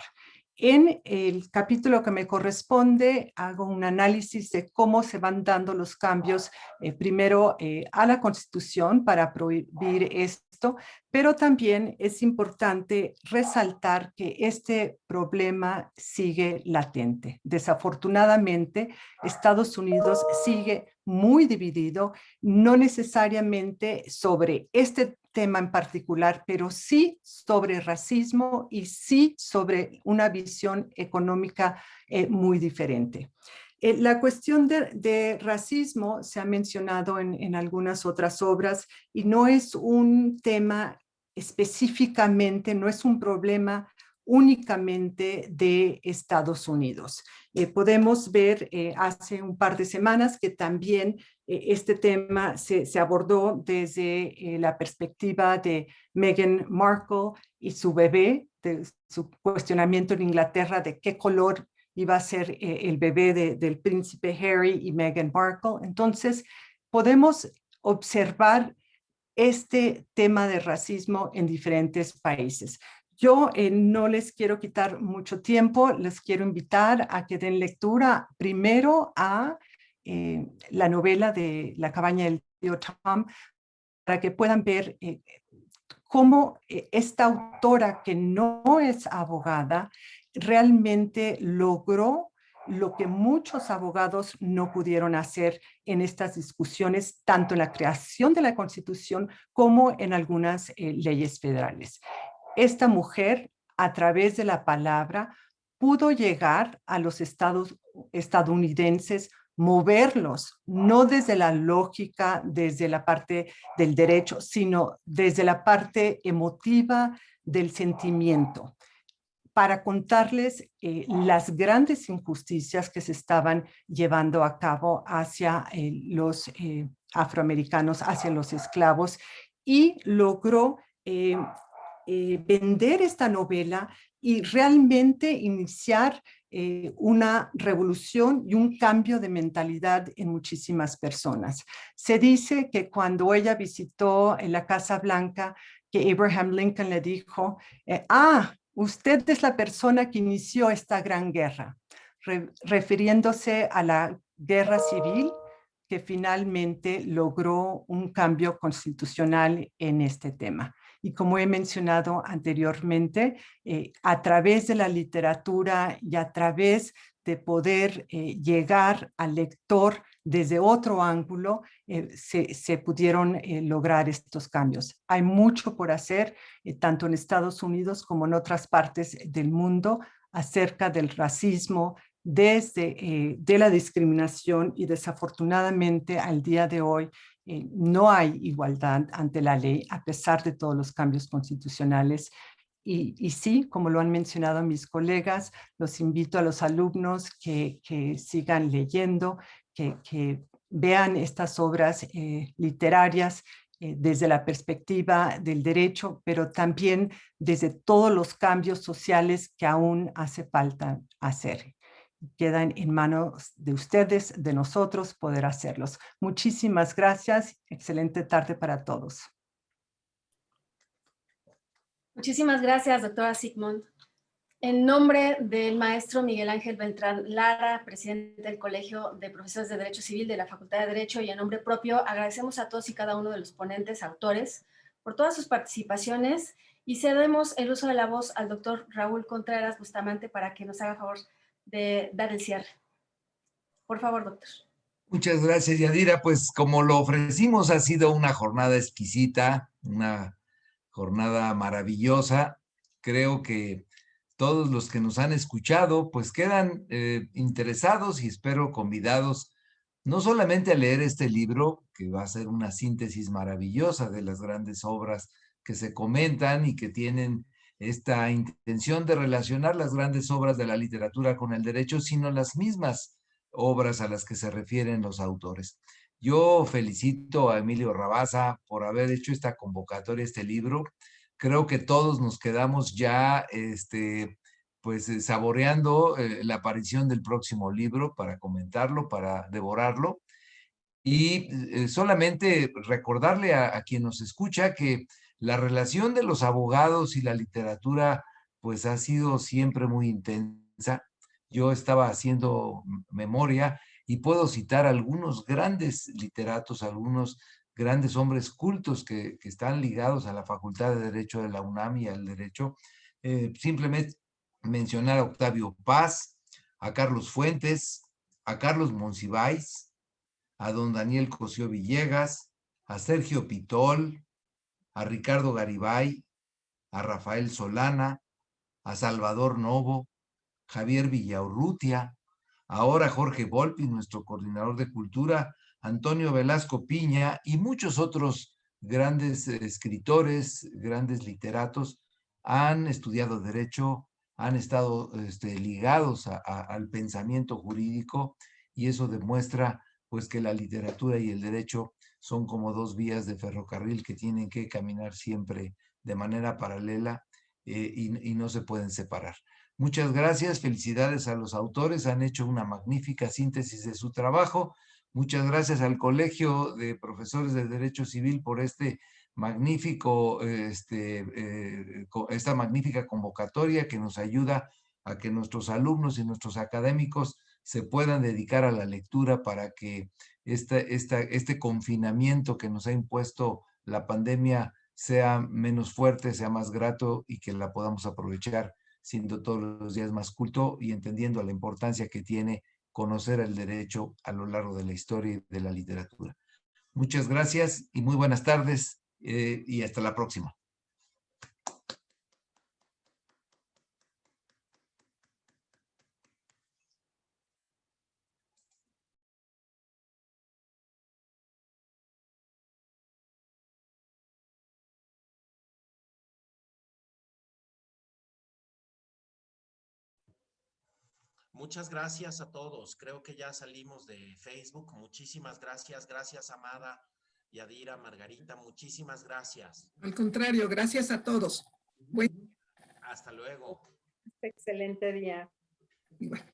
M: En el capítulo que me corresponde, hago un análisis de cómo se van dando los cambios, primero a la Constitución para prohibir esto, pero también es importante resaltar que este problema sigue latente. Desafortunadamente, Estados Unidos sigue muy dividido, no necesariamente sobre este tema en particular, pero sí sobre racismo y sí sobre una visión económica muy diferente. La cuestión de racismo se ha mencionado en algunas otras obras y no es un tema específicamente, no es un problema únicamente de Estados Unidos. Podemos ver hace un par de semanas que también este tema se abordó desde la perspectiva de Meghan Markle y su bebé, de su cuestionamiento en Inglaterra de qué color iba a ser el bebé del príncipe Harry y Meghan Markle. Entonces, podemos observar este tema de racismo en diferentes países. Yo no les quiero quitar mucho tiempo, les quiero invitar a que den lectura primero a la novela de La cabaña del tío Tom, para que puedan ver cómo esta autora, que no es abogada, realmente logró lo que muchos abogados no pudieron hacer en estas discusiones, tanto en la creación de la Constitución como en algunas leyes federales. Esta mujer, a través de la palabra, pudo llegar a los estadounidenses, moverlos, no desde la lógica, desde la parte del derecho, sino desde la parte emotiva del sentimiento, para contarles las grandes injusticias que se estaban llevando a cabo hacia los afroamericanos, hacia los esclavos, y logró vender esta novela y realmente iniciar una revolución y un cambio de mentalidad en muchísimas personas. Se dice que cuando ella visitó la Casa Blanca, que Abraham Lincoln le dijo, usted es la persona que inició esta gran guerra, refiriéndose a la guerra civil que finalmente logró un cambio constitucional en este tema. Y como he mencionado anteriormente, a través de la literatura y a través de poder llegar al lector desde otro ángulo, se pudieron lograr estos cambios. Hay mucho por hacer, tanto en Estados Unidos como en otras partes del mundo, acerca del racismo, de la discriminación, y desafortunadamente al día de hoy no hay igualdad ante la ley a pesar de todos los cambios constitucionales. Y sí, como lo han mencionado mis colegas, los invito a los alumnos que sigan leyendo, que vean estas obras literarias desde la perspectiva del derecho, pero también desde todos los cambios sociales que aún hace falta hacer. Quedan en manos de ustedes, de nosotros, poder hacerlos. Muchísimas gracias. Excelente tarde para todos.
C: Muchísimas gracias, doctora Sigmund. En nombre del maestro Miguel Ángel Beltrán Lara, presidente del Colegio de Profesores de Derecho Civil de la Facultad de Derecho, y en nombre propio, agradecemos a todos y cada uno de los ponentes, autores, por todas sus participaciones, y cedemos el uso de la voz al doctor Raúl Contreras Bustamante para que nos haga favor de dar el cierre. Por favor, doctor.
D: Muchas gracias, Yadira. Pues como lo ofrecimos, ha sido una jornada exquisita, una jornada maravillosa. Creo que todos los que nos han escuchado pues quedan interesados, y espero convidados no solamente a leer este libro, que va a ser una síntesis maravillosa de las grandes obras que se comentan y que tienen esta intención de relacionar las grandes obras de la literatura con el derecho, sino las mismas obras a las que se refieren los autores. Yo felicito a Emilio Rabasa por haber hecho esta convocatoria, este libro. Creo que todos nos quedamos ya pues saboreando la aparición del próximo libro para comentarlo, para devorarlo. Y solamente recordarle a quien nos escucha que la relación de los abogados y la literatura pues ha sido siempre muy intensa. Yo estaba haciendo memoria y puedo citar algunos grandes literatos, algunos grandes hombres cultos que están ligados a la Facultad de Derecho de la UNAM y al derecho. Simplemente mencionar a Octavio Paz, a Carlos Fuentes, a Carlos Monsiváis, a don Daniel Cosío Villegas, a Sergio Pitol, a Ricardo Garibay, a Rafael Solana, a Salvador Novo, Javier Villaurrutia, ahora Jorge Volpi, nuestro coordinador de cultura, Antonio Velasco Piña y muchos otros grandes escritores, grandes literatos han estudiado derecho, han estado ligados al pensamiento jurídico, y eso demuestra pues que la literatura y el derecho son como dos vías de ferrocarril que tienen que caminar siempre de manera paralela y no se pueden separar. Muchas gracias, felicidades a los autores, han hecho una magnífica síntesis de su trabajo. Muchas gracias al Colegio de Profesores de Derecho Civil por este magnífico, esta magnífica convocatoria que nos ayuda a que nuestros alumnos y nuestros académicos se puedan dedicar a la lectura para que este confinamiento que nos ha impuesto la pandemia sea menos fuerte, sea más grato y que la podamos aprovechar siendo todos los días más culto y entendiendo la importancia que tiene conocer el derecho a lo largo de la historia y de la literatura. Muchas gracias y muy buenas tardes y hasta la próxima.
E: Muchas gracias a todos. Creo que ya salimos de Facebook. Muchísimas gracias. Gracias, Amada, Yadira, Margarita. Muchísimas gracias.
K: Al contrario, gracias a todos.
E: Hasta luego.
B: Excelente día.
K: Bueno.